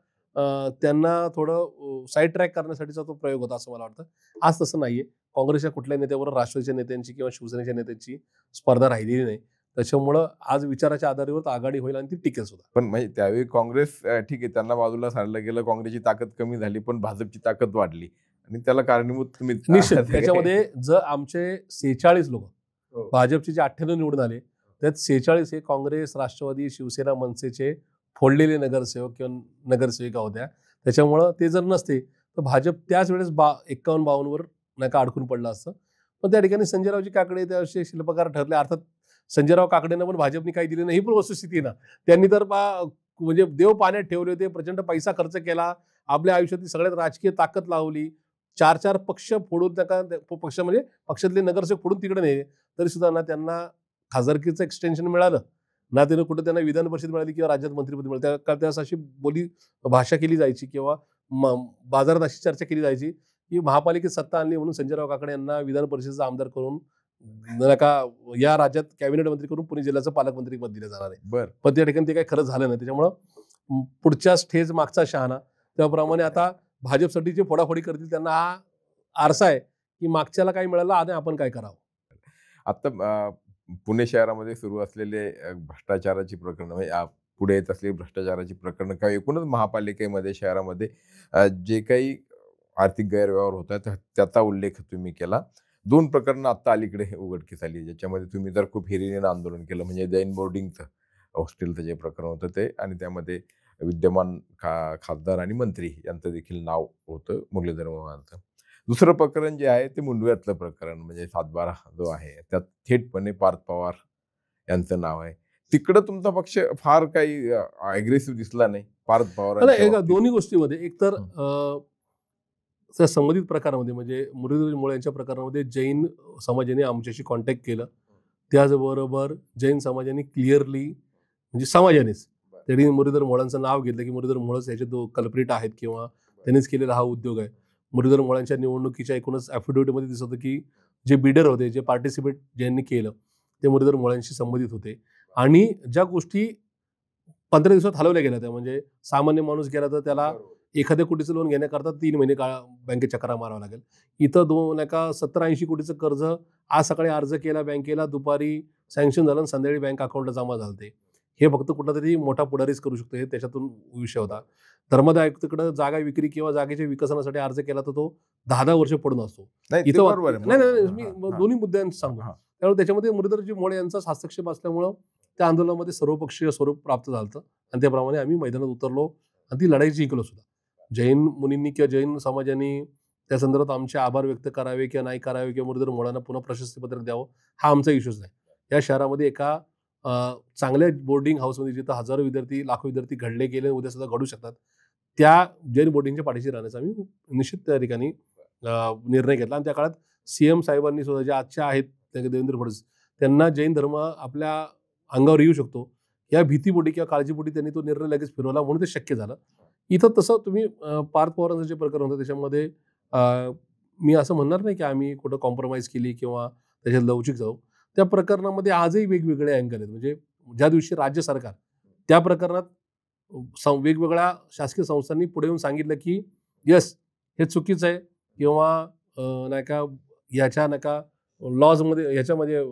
त्यांना थोडं साईड ट्रॅक करण्यासाठीचा तो प्रयोग होता असं मला वाटतं. आज तसं नाहीये. काँग्रेसच्या कुठल्याही नेत्याबरोबर राष्ट्रवादीच्या नेत्यांची किंवा शिवसेनेच्या नेत्यांची स्पर्धा राहिलेली नाही. त्याच्यामुळं आज विचाराच्या आधारावर आघाडी होईल आणि ती टिकेल सुद्धा. पण म्हणजे त्यावेळी काँग्रेस ठीक आहे त्यांना बाजूला सारलं गेलं. काँग्रेसची ताकद कमी झाली पण भाजपची ताकद वाढली आणि त्याला कारणीभूत तुम्ही निश्चित त्याच्यामध्ये जर आमचे 46 लोक हो. भाजपचे जे 98 निवडून आले त्यात 46 हे काँग्रेस, राष्ट्रवादी, शिवसेना, मनसेचे फोडलेले नगरसेवक किंवा नगरसेविका होत्या. त्याच्यामुळं ते जर नसते तर भाजप त्याच वेळेस 51-52 वर नाही का अडकून पडलं असतं. पण त्या ठिकाणी संजयरावजी काकडे त्याविषयी शिल्पकार ठरले. अर्थात संजयराव काकडेंना पण भाजपने काही दिले नाही ही पण वस्तुस्थिती आहे ना. त्यांनी तर म्हणजे देव पाण्यात ठेवले होते, प्रचंड पैसा खर्च केला, आपल्या आयुष्यातली सगळ्यात राजकीय ताकद लावली, 4-4 पक्ष फोडून पक्ष म्हणजे पक्षातले नगरसेवक फोडून तिकडे नेले, तरी सुद्धा ना त्यांना खासदारकीचं एक्सटेन्शन मिळालं ना, त्यानं कुठं त्यांना विधान परिषद मिळाली किंवा राज्यात मंत्रिपद मिळालं. त्यावेळेस अशी भाषा केली जायची किंवा बाजारात अशी चर्चा केली जायची की महापालिकेत सत्ता आणली म्हणून संजयराव काकडे यांना विधान परिषदेचा आमदार करून नका या राज्यात कॅबिनेट मंत्री करून पुणे जिल्ह्याचं पालकमंत्री पद दिलं जाणार आहे. बरं. पण त्या ठिकाणी ते काही खरं झालं नाही. त्याच्यामुळं पुढच्या स्टेज मागचा शहाणा. त्याप्रमाणे आता भाजपसाठी जे फोडाफोडी करतील त्यांना हा आरसा आहे की मागच्याला काय मिळालं आणि आपण काय करावं. आता पुणे शहरामध्ये सुरू असलेले भ्रष्टाचाराची प्रकरणं म्हणजे पुढे येत असलेली भ्रष्टाचाराची प्रकरणं किंवा एकूणच महापालिकेमध्ये शहरामध्ये जे काही आर्थिक गैरव्यवहार होत आहेत त्याचा उल्लेख तुम्ही केला. 2 प्रकरणं आता अलीकडे उघडकीस आली ज्याच्यामध्ये तुम्ही तर खूप हिरिरीनं आंदोलन केलं. म्हणजे जैन बोर्डिंगचं हॉस्टेलचं जे प्रकरण होतं ते आणि त्यामध्ये विद्यमान खासदार आणि मंत्री यांचं देखील नाव होतं मुरलीधर मोहोळांचं. दुसरं प्रकरण जे आहे ते मुंडव्यातलं प्रकरण म्हणजे 7-12 जो आहे त्यात थेटपणे पार्थ पवार यांचं नाव आहे. तिकडं तुमचा पक्ष फार काही अग्रेसिव्ह दिसला नाही पार्थ पवार. दोन्ही गोष्टीमध्ये एक तर त्या संबंधित प्रकारामध्ये म्हणजे मुरलीधर मोहोळ यांच्या प्रकरणामध्ये जैन समाजाने आमच्याशी कॉन्टॅक्ट केलं. त्याचबरोबर जैन समाजाने क्लिअरली म्हणजे समाजानेच त्यांनी मुरलीधर मोहोळांचं नाव घेतलं की मुरलीधर मोहोळच याचे कल्प्रिट आहेत किंवा त्यांनीच केलेला हा उद्योग आहे. मुरलीधर मोहोळांच्या निवडणुकीच्या एकूणच ॲफिडेव्हिटमध्ये दिसत होतं की जे बिडर होते, जे पार्टिसिपेट ज्यांनी केलं ते मुरलीधर मोहोळांशी संबंधित होते आणि ज्या गोष्टी 15 दिवसात हलवल्या गेल्या त्या म्हणजे सामान्य माणूस गेला तर त्याला एखाद्या कोटीचं लोन घेण्याकरता 3 महिने बँकेत चक्रा मारावा लागेल. इथं 70-80 कोटीचं कर्ज आज सकाळी अर्ज केला बँकेला, दुपारी सँक्शन झालं आणि संध्याकाळी बँक अकाउंटला जमा झालं. ते हे फक्त कुठला तरी मोठा पुढारीच करू शकतो हे त्याच्यातून विषय होता. धर्मादाय आयुक्ताकडे जागा विक्री किंवा जागेच्या विकसनासाठी अर्ज केला तर तो 10-10 वर्ष पडून असतो. नाही मी दोन्ही मुद्द्यांचं सांगतो. त्यामुळे त्याच्यामध्ये मुरलीधरजी मोहोळ यांचाच हस्तक्षेप असल्यामुळं त्या आंदोलनामध्ये सर्वपक्षीय स्वरूप प्राप्त झालं आणि त्याप्रमाणे आम्ही मैदानात उतरलो आणि ती लढाई जिंकलो सुद्धा. जैन मुनींनी किंवा जैन समाजाने त्या संदर्भात आमचे आभार व्यक्त करावे किंवा नाही करावे किंवा मुरलीधर मोहोळांना पुन्हा प्रशस्तीपत्रक द्यावं हा आमचा इश्यूच नाही. या शहरामध्ये एका चांगल्या बोर्डिंग हाऊसमध्ये जिथं हजारो विद्यार्थी लाखो विद्यार्थी घडले गेले उद्या सुद्धा घडू शकतात त्या जैन बोर्डिंगच्या पाठीशी राहण्याचा आम्ही निश्चित त्या ठिकाणी निर्णय घेतला. आणि त्या काळात CM साहेबांनी सुद्धा जे आजच्या आहेत देवेंद्र फडणवीस त्यांना जैन धर्म आपल्या अंगावर येऊ शकतो या भीतीपोटी किंवा काळजीपोटी त्यांनी तो निर्णय लगेच फिरवला म्हणून ते शक्य झालं. इथं तसं तुम्ही पार्थ पवारांचं जे प्रकरण होतं त्याच्यामध्ये मी असं म्हणणार नाही की आम्ही कुठं कॉम्प्रोमाइज केली किंवा त्याच्यात लवचिक जाऊ. त्या प्रकरणामध्ये आजही वेगवेगळे अँगल आहेत. म्हणजे ज्या दिवशी राज्य सरकार त्या प्रकरणात वेगवेगळ्या शासकीय संस्थांनी पुढे येऊन सांगितलं की येस हे चुकीचं आहे किंवा नाही का याच्या नाही का लॉजमध्ये ह्याच्यामध्ये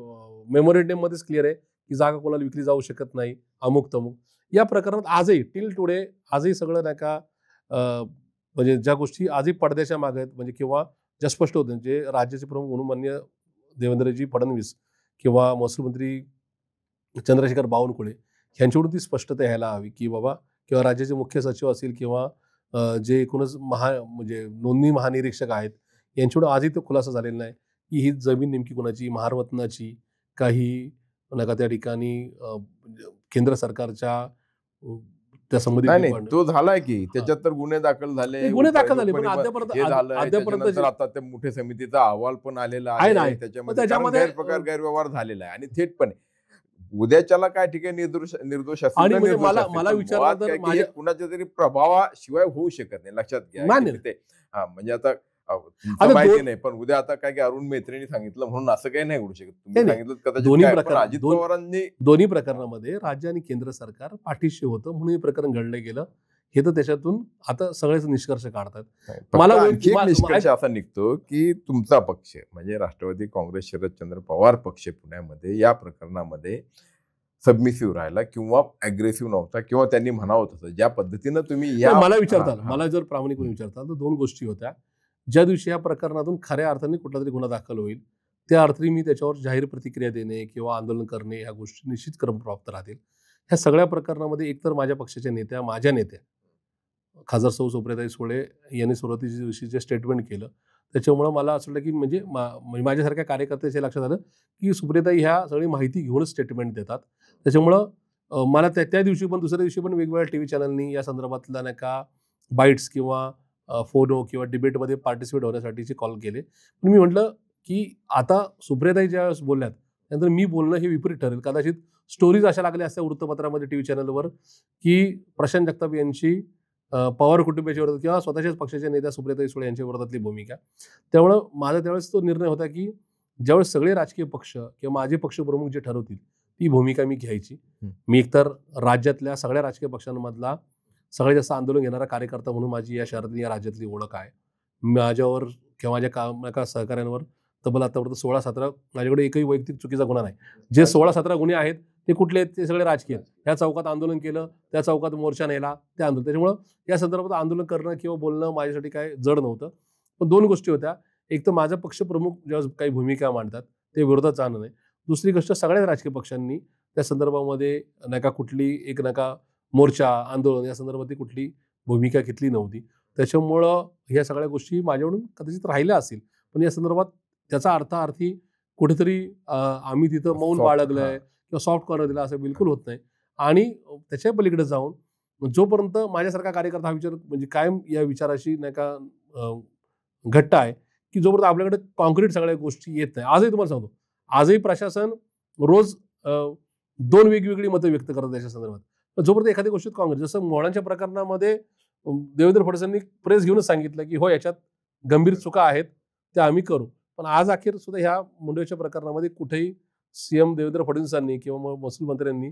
मेमोरेंडममध्येच क्लिअर आहे की जागा कोणाला विकली जाऊ शकत नाही, अमुक तमुक. या प्रकरणात आजही टिल टुडे आजही सगळं नाही का म्हणजे ज्या गोष्टी आजही पडद्याच्या मागे आहेत म्हणजे किंवा ज्या स्पष्ट होत्या जे राज्याचे प्रमुख म्हणून माननीय देवेंद्रजी फडणवीस किंवा महसूल मंत्री चंद्रशेखर बावनकुळे यांच्याकडून ती स्पष्टता यायला हवी की बाबा किंवा राज्याचे मुख्य सचिव असतील किंवा जे एकूणच म्हणजे नोंदणी महानिरीक्षक आहेत यांच्याकडून आजही तो खुलासा झालेला नाही की ही जमीन नेमकी कोणाची, महारत्नाची काही नका त्या ठिकाणी केंद्र सरकारच्या त्या नाही संबंधित तो झालाय की त्याच्यात तर गुन्हे दाखल झाले, गुन्हे दाखल झाले पण उपायुक्तपणी हे झालंय. अद्यापर्यंत त्याच्यानंतर आता त्या मुख्य समितीचा अहवाल पण आलेला आहे ना, आहे. आहे. त्याच्यामध्ये त्याच्यामध्ये, कारण गैरप्रकार गैरव्यवहार झालेला आहे आणि थेटपणे उद्याच्याला काय ठिकाणी निर्दोष असतील आणि तर म्हणजे निर्दोष मला असतील. मला पण विचारलं मुळात तर काय की हे माझ्या कुणाच्या तरी प्रभावाशिवाय होऊ शकत नाही. लक्षात घ्या मान्य. की ते म्हणजे आता तुमचं आता माहिती नाही पण उद्या आता काय की अरुण मेत्रेंनी सांगितलं म्हणून असं काही नाही होऊ शकत. तुम्ही नाही, नाही. सांगितलं कदाचित दोन्ही काय, पण प्रकरण- अजित दोन- पवारांनी दोन्ही प्रकरणामध्ये राज्य आणि केंद्र सरकार पाठीशी होतं म्हणून हे प्रकरण घडलं गेलं. हे तर त्याच्यातून आता सगळेच निष्कर्ष काढतात. फक्त मला आणखी एक मा- निष्कर्ष असा निघतो की तुमचा पक्ष म्हणजे राष्ट्रवादी काँग्रेस शरदचंद्र पवार पक्ष पुण्यामध्ये या प्रकरणामध्ये सबमिसिव्ह राहिला किंवा अग्रेसिव्ह नव्हता किंवा त्यांनी म्हणावं तसं ज्या पद्धतीनं तुम्ही या मला विचारताल हा, हा. मला जर प्रामाणिकपणे विचारताल तर दोन गोष्टी होत्या. ज्या दिवशी या प्रकरणातून खऱ्या अर्थाने कुठला तरी गुन्हा दाखल होईल त्या अर्थी मी त्याच्यावर जाहीर प्रतिक्रिया देणे किंवा आंदोलन करणे ह्या गोष्टी निश्चित क्रमप्राप्त राहतील. ह्या सगळ्या प्रकरणामध्ये एकतर माझ्या पक्षाच्या नेत्या माझ्या नेत्या खासदार सौ सुप्रियाताई सुळे यांनी सुरुवातीच्या दिवशी जे स्टेटमेंट केलं त्याच्यामुळं मला असं वाटलं की म्हणजे माझ्यासारख्या कार्यकर्त्याच्या लक्षात आलं की सुप्रियाताई ह्या सगळी माहिती घेऊनच स्टेटमेंट देतात. त्याच्यामुळं मला त्या दिवशी पण दुसऱ्या दिवशी पण वेगवेगळ्या टीव्ही चॅनलनी या संदर्भातला नाही का बाईट्स किंवा फोनो किंवा डिबेटमध्ये पार्टिसिपेट होण्यासाठीचे कॉल केले. पण मी म्हटलं की आता सुप्रियाताई ज्यावेळेस बोलल्यात त्यानंतर मी बोलणं हे विपरीत ठरेल. कदाचित स्टोरीज अशा लागल्या असत्या वृत्तपत्रामध्ये टीव्ही चॅनलवर की प्रशांत जगताप यांची पवार कुटुंबियाच्या विरोधात किंवा स्वतःच्याच पक्षाच्या नेत्या सुप्रियाताई सुळे यांच्या विरोधातली भूमिका. त्यामुळं माझा त्यावेळेस तो निर्णय होता की ज्यावेळेस सगळे राजकीय पक्ष किंवा माझे पक्षप्रमुख जे ठरवतील ती भूमिका मी घ्यायची. मी एकतर राज्यातल्या सगळ्या राजकीय पक्षांमधला सगळ्यात जास्त आंदोलन घेणारा कार्यकर्ता म्हणून माझी या शहरातली या राज्यातली ओळख आहे. माझ्यावर किंवा माझ्या सहकाऱ्यांवर तब्बल आतापर्यंत 16-17 माझ्याकडे एकही वैयक्तिक चुकीचा गुन्हा नाही. जे 16-17 गुन्हे आहेत ते कुठले आहेत ते सगळे राजकीय आहेत. या चौकात आंदोलन केलं, त्या चौकात मोर्चा नेला, ते आंदोलन. त्याच्यामुळं या संदर्भात आंदोलन करणं किंवा बोलणं माझ्यासाठी काय जड नव्हतं. पण दोन गोष्टी होत्या. एक तर माझा पक्षप्रमुख जेव्हा काही भूमिका मांडतात ते विरोधात जाणं नाही. दुसरी गोष्ट सगळ्याच राजकीय पक्षांनी त्या संदर्भामध्ये नका कुठली एक नका मोर्चा आंदोलन या संदर्भातली कुठली भूमिका घेतली नव्हती. त्याच्यामुळं ह्या सगळ्या गोष्टी माझ्याकडून कदाचित राहिल्या असतील. पण या संदर्भात त्याचा अर्थार्थी कुठेतरी आम्ही तिथं मौन बाळगलंय किंवा सॉफ्ट कॉर्नर दिला असं बिलकुल होत नाही. आणि त्याच्या पलीकडे जाऊन जोपर्यंत माझ्यासारखा कार्यकर्ता हा विचार म्हणजे कायम या विचाराशी नाही का घट्ट आहे की जोपर्यंत आपल्याकडे कॉन्क्रीट सगळ्या गोष्टी येत नाही. आजही तुम्हाला सांगतो आजही प्रशासन रोज 2 वेगवेगळी मतं व्यक्त करतात त्याच्या संदर्भात. पण जोपर्यंत एखाद्या गोष्टीत काँग्रेस जसं मोहळांच्या प्रकरणामध्ये देवेंद्र फडणवीसांनी प्रेस घेऊनच सांगितलं की हो याच्यात गंभीर चुका आहेत त्या आम्ही करू. पण आज अखेर सुद्धा ह्या मुंडेच्या प्रकरणामध्ये कुठेही सीएम देवेंद्र फडणवीसांनी किंवा महसूल मंत्र्यांनी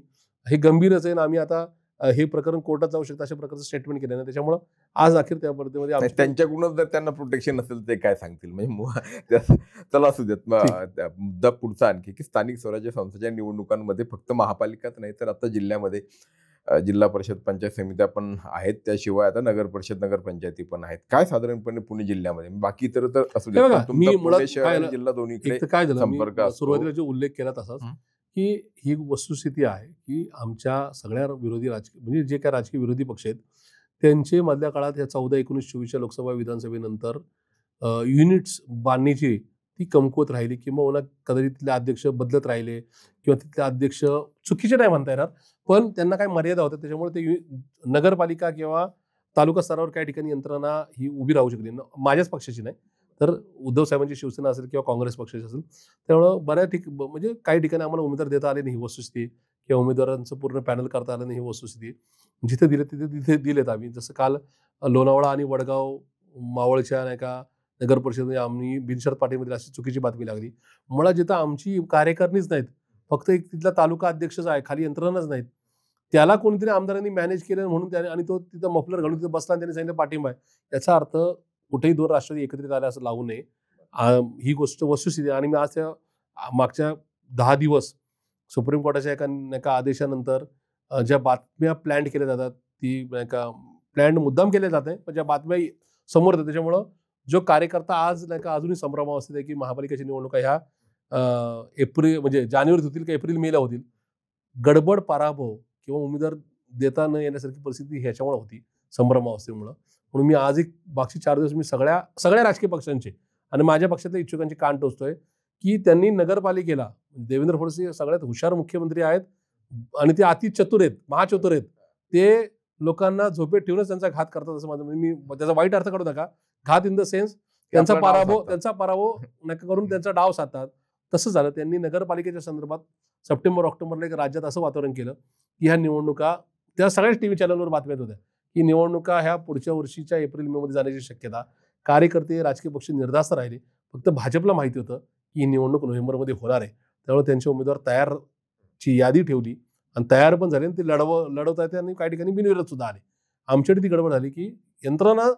हे गंभीरच आहे ना आम्ही आता हे प्रकरण कोर्टात जाऊ शकतं अशा प्रकारचं स्टेटमेंट केलं ना. त्याच्यामुळं आज अखेर त्या पद्धतीमध्ये त्यांच्याकडूनच जर त्यांना प्रोटेक्शन नसेल ते काय सांगतील म्हणजे चला असू देत. मुद्दा पुढचा आणखी की स्थानिक स्वराज्य संस्थांच्या निवडणुकांमध्ये फक्त महापालिकाच नाही तर आता जिल्ह्यामध्ये जिल्हा परिषद पंचायत समित्या पण आहेत. त्याशिवाय आता नगर परिषद नगरपंचायती पण आहेत. काय साधारणपणे पुणे जिल्ह्यामध्ये बाकी इतर तर असू देत जिल्हा दोन्हीकडे काय झालं संपर्क सुरुवातीला जो उल्लेख केला तसाच की ही वस्तुस्थिती आहे की आमच्या सगळ्या विरोधी राजकीय म्हणजे जे काही राजकीय विरोधी पक्ष आहेत त्यांचे मधल्या काळात या 14, 19, 24च्या लोकसभा विधानसभेनंतर युनिट्स बांधणीची ती कमकुवत राहिली किंवा कदाचित तिथले अध्यक्ष बदलत राहिले किंवा तिथले अध्यक्ष चुकीचे नाही म्हणता येणार पण त्यांना काही मर्यादा होत्या. त्याच्यामुळे ते नगरपालिका किंवा तालुका स्तरावर काही ठिकाणी यंत्रणा ही उभी राहू शकली. माझ्याच पक्षाची नाही तर उद्धव साहेबांची शिवसेना असेल किंवा काँग्रेस पक्षाची असेल. त्यामुळं बऱ्याच म्हणजे काही ठिकाणी आम्हाला उमेदवार देता आले नाही ही वस्तुस्थिती किंवा उमेदवारांचं पूर्ण पॅनल करता आलं नाही ही वस्तुस्थिती. जिथे दिले तिथे दिलेत आम्ही. जसं काल लोणावळा आणि वडगाव मावळच्या नाही का नगर परिषदेमध्ये आम्ही बिनशर्त पाठीमध्ये अशी चुकीची बातमी लागली. मुळात जिथं आमची कार्यकारिणीच नाहीत, फक्त एक तिथला तालुका अध्यक्षच आहे, खाली यंत्रणाच नाहीत. त्याला कोणीतरी आमदारांनी मॅनेज केलं म्हणून त्याने आणि तो तिथं मफलर घालून तिथं बसला आणि त्यांनी सांगितलं पाठिंबा आहे. याचा अर्थ कुठेही दोन राष्ट्रवादी एकत्रित आले असं लावू नये. ही गोष्ट वस्तुस्थिती आहे. आणि मी आज त्या मागच्या 10 दिवस सुप्रीम कोर्टाच्या एका आदेशानंतर ज्या बातम्या प्लॅन केल्या जातात ती प्लॅन मुद्दाम केल्या जात आहे, पण ज्या बातम्या समोर येतात त्याच्यामुळं जो कार्यकर्ता आज अजूनही संभ्रमावस्थेत आहे की महापालिकेच्या निवडणुका ह्या एप्रिल म्हणजे जानेवारीत होतील का एप्रिल मेला होतील. गडबड पराभव किंवा उमेदवार देता न येण्यासारखी परिस्थिती ह्याच्यामुळे होती संभ्रमावस्थेमुळं. म्हणून मी आज एक मागचे 4 दिवस मी सगळ्या राजकीय पक्षांचे आणि माझ्या पक्षातल्या इच्छुकांची कान टोचतोय की त्यांनी नगरपालिकेला, देवेंद्र फडणवीस हे सगळ्यात हुशार मुख्यमंत्री आहेत आणि ते अति चतुर आहेत, महाचतुर आहेत. ते लोकांना झोपेत ठेवूनच त्यांचा घात करतात असं माझं, मी त्याचा वाईट अर्थ काढू नका. घात इन द सेन्स त्यांचा पराभव नका करून त्यांचा डाव साधतात. तसं झालं. त्यांनी नगरपालिकेच्या संदर्भात सप्टेंबर ऑक्टोबरला एक राज्यात असं वातावरण केलं की ह्या निवडणुका, त्या सगळ्याच टीव्ही चॅनलवर बातम्यात होत्या की निवडणुका ह्या पुढच्या वर्षीच्या एप्रिल मे मध्ये जाण्याची शक्यता. कार्यकर्ते, राजकीय पक्ष निर्धास्त राहिले. फक्त भाजपला माहिती होतं की ही निवडणूक नोव्हेंबरमध्ये होणार आहे, त्यामुळे त्यांचे उमेदवार तयारची यादी ठेवली आणि तयार पण झाले आणि ते लढवता येते आणि काही ठिकाणी बिनविरोध सुद्धा आले. आमच्याकडे ती गडबड झाली की यंत्रणा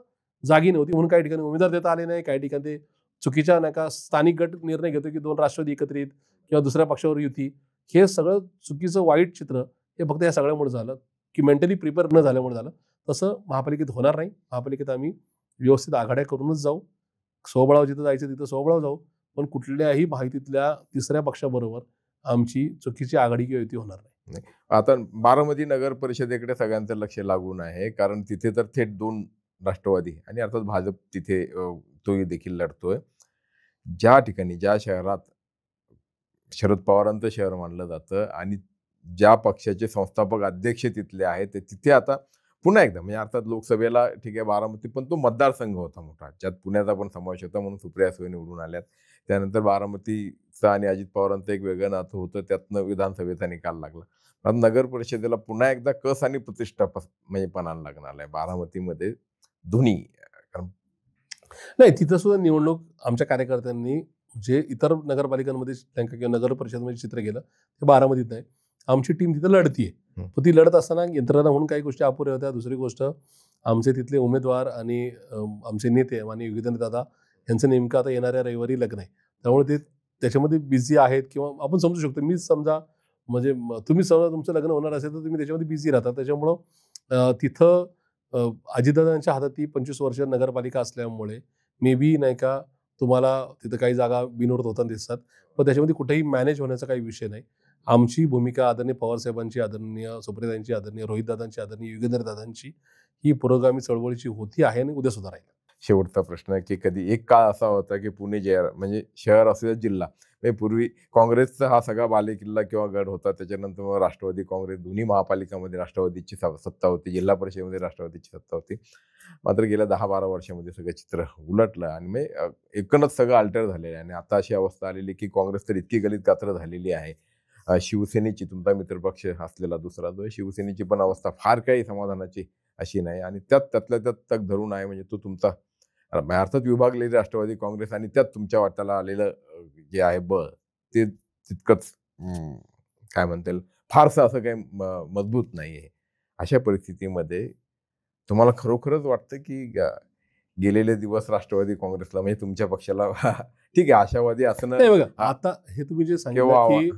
जागी नव्हती म्हणून काही ठिकाणी उमेदवार देता आले नाही. काही ठिकाणी ते चुकीच्या स्थानिक गट निर्णय घेतो की 2 राष्ट्रवादी एकत्रित किंवा दुसऱ्या पक्षावर युती. हे सगळं चुकीचं वाईट चित्र हे फक्त या सगळ्यामुळे झालं की मेंटली प्रिपेअर न झाल्यामुळे झालं. तसं महापालिकेत होणार नाही. महापालिकेत आम्ही व्यवस्थित आघाड्या करूनच जाऊ. स्वबळाव जिथं जायचं तिथं स्वबळाव जाऊ, पण कुठल्याही माहितीतल्या तिसऱ्या पक्षाबरोबर आमची चुकीची आघाडी किंवा युती होणार नाही. आता बारामती नगर परिषदेकडे सगळ्यांचं लक्ष लागून आहे, कारण तिथे तर थेट 2 राष्ट्रवादी आणि अर्थात भाजप तिथे तोही देखील लढतोय. ज्या ठिकाणी, ज्या शहरात शरद पवारांचं शहर मानलं जातं आणि ज्या पक्षाचे संस्थापक अध्यक्ष तिथले आहेत, ते तिथे आता पुन्हा एकदा म्हणजे अर्थात लोकसभेला ठीक आहे बारामती, पण तो मतदारसंघ होता मोठा, ज्यात पुण्याचा पण समावेश होता, म्हणून सुप्रिया सुळे निवडून आल्यात. त्यानंतर बारामतीचं आणि अजित पवारांचं एक वेगळं नातं होतं, त्यातनं विधानसभेचा निकाल लागला. आता नगर परिषदेला पुन्हा एकदा कस आणि प्रतिष्ठा म्हणजे पणाला लागणार आहे बारामतीमध्ये दोन्ही. नाही, तिथं सुद्धा निवडणूक आमच्या कार्यकर्त्यांनी जे इतर नगरपालिकांमध्ये किंवा नगर परिषदेमध्ये चित्र केलं ते बारामतीत नाही. आमची टीम तिथं लढतीये. पण ती लढत असताना यंत्रणा म्हणून काही गोष्टी अपुऱ्या होत्या. दुसरी गोष्ट, आमचे तिथले उमेदवार आणि आमचे नेते आणि योगेंद्र दादा यांचं नेमकं आता येणाऱ्या रविवारी लग्न आहे, त्यामुळे ते त्याच्यामध्ये बिझी आहेत. किंवा आपण समजू शकतो, मी समजा म्हणजे तुम्ही समजा तुमचं लग्न होणार असेल तर तुम्ही त्याच्यामध्ये बिझी राहता. त्याच्यामुळं तिथं अजितदादांच्या हातात ती 25 वर्ष नगरपालिका असल्यामुळे मे बी नाही का तुम्हाला तिथं काही जागा बिनविरोध होताना दिसतात, पण त्याच्यामध्ये कुठेही मॅनेज होण्याचा काही विषय नाही. आमची भूमिका आदरणीय पवारसाहेबांची, आदरणीय सुप्रियाताईंची, आदरणीय रोहितदादांची, आदरणीय योगेंद्रदादांची ही पुरोगामी चळवळीची होती, आहे आणि उद्या सुद्धा राहील. शेवटचा प्रश्न की कधी एक काळ असा होता की पुणे म्हणजे शहर असू द्या जिल्हा, म्हणजे पूर्वी काँग्रेसचा हा सगळा बालेकिल्ला किंवा गड होता. त्याच्यानंतर मग राष्ट्रवादी काँग्रेस, दोन्ही महापालिकामध्ये राष्ट्रवादीची सत्ता होती, जिल्हा परिषदेमध्ये राष्ट्रवादीची सत्ता होती. मात्र गेल्या 10-12 वर्षामध्ये सगळं चित्र उलटलं आणि मग एकूणच सगळं अल्टर झालेलं आहे. आणि आता अशी अवस्था आलेली की काँग्रेस तर इतकी गलित गात्र झालेली आहे. शिवसेनेची, तुमचा मित्रपक्ष असलेला दुसरा जो शिवसेनेची पण अवस्था फार काही समाधानाची अशी नाही. आणि त्यातल्या त्यात तग धरून आहे म्हणजे तो तुमचा अर्थात विभागलेली राष्ट्रवादी काँग्रेस आणि त्यात तुमच्या वाट्याला आलेलं जे आहे बळ ते तितकंच काय म्हणता येईल फारसं असं काही मजबूत नाही आहे. अशा परिस्थितीमध्ये तुम्हाला खरोखरच वाटतं की गेलेले दिवस राष्ट्रवादी काँग्रेसला म्हणजे तुमच्या पक्षाला ठीक आहे आशावादी असणं? बघा, आता हे तुम्ही जे सांगितलं की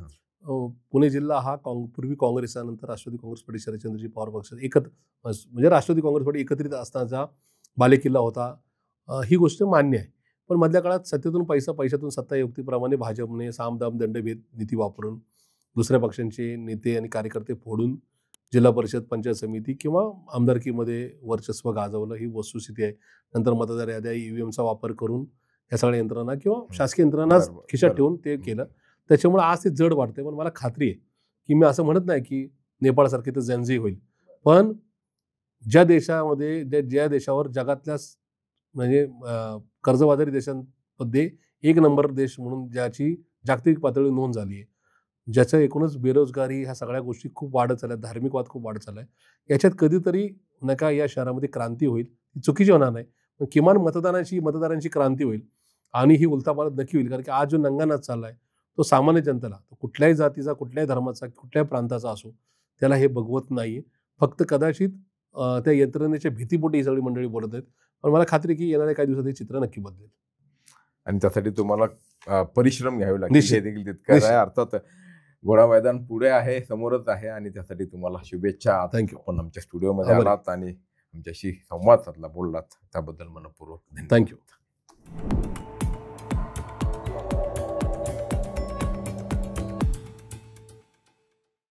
पुणे जिल्हा हा पूर्वी काँग्रेसनंतर राष्ट्रवादी काँग्रेस पार्टी, शरदचंद्रजी पवार पक्ष म्हणजे राष्ट्रवादी काँग्रेस पार्टी एकत्रित असतानाचा बालेकिल्ला होता, ही गोष्ट मान्य आहे. पण मधल्या काळात सत्तेतून पैसा, पैशातून सत्ता युक्तीप्रमाणे भाजपने सामदाम दंडभेद नीती वापरून दुसऱ्या पक्षांचे नेते आणि कार्यकर्ते फोडून जिल्हा परिषद, पंचायत समिती किंवा आमदारकीमध्ये वर्चस्व गाजवलं, ही वस्तुस्थिती आहे. नंतर मतदार याद्या, ईव्हीएमचा वापर करून या सगळ्या यंत्रणा किंवा शासकीय यंत्रणा खिशात ठेवून ते केलं. त्याच्यामुळे आज ते जड वाटते. पण मला खात्री आहे की मी असं म्हणत नाही की नेपाळसारखे तर जनजी होईल, पण ज्या देशामध्ये ज्या देशावर जगातल्या म्हणजे कर्जबाजारी देशांमध्ये 1 नंबर देश म्हणून ज्याची जागतिक पातळीवर नोंद झाली आहे, ज्याचं एकूणच बेरोजगारी ह्या सगळ्या गोष्टी खूप वाढत चालल्या, धार्मिक वाद खूप वाढत चाललाय, याच्यात कधीतरी नका या शहरामध्ये क्रांती होईल. ती चुकीची होणार नाही, किमान मतदारांची क्रांती होईल आणि ही उलथापालथ नक्की होईल. कारण की आज जो नंगानाच चाललाय तो सामान्य जनतेला, तो कुठल्याही जातीचा, कुठल्याही धर्माचा, कुठल्याही प्रांताचा असो, त्याला हे बघवत नाहीये. फक्त कदाचित त्या यंत्रणेच्या भीतीपोटी ही सगळी मंडळी बोलत आहेत. पण मला खात्री आहे की येणाऱ्या काही दिवसात हे चित्र नक्की बदलेल. आणि त्यासाठी तुम्हाला परिश्रम घ्यावे लागतील. निश्चित. हे देखील तितकंच आहे. अर्थात घोडा मैदान पुढे आहे, समोरच आहे आणि त्यासाठी तुम्हाला शुभेच्छा. थँक्यू. आपण आमच्या स्टुडिओमध्ये आभारी. आलात आणि आमच्याशी संवाद साधला, बोललात त्याबद्दल मनपूर्वक धन्यवाद. थँक्यू.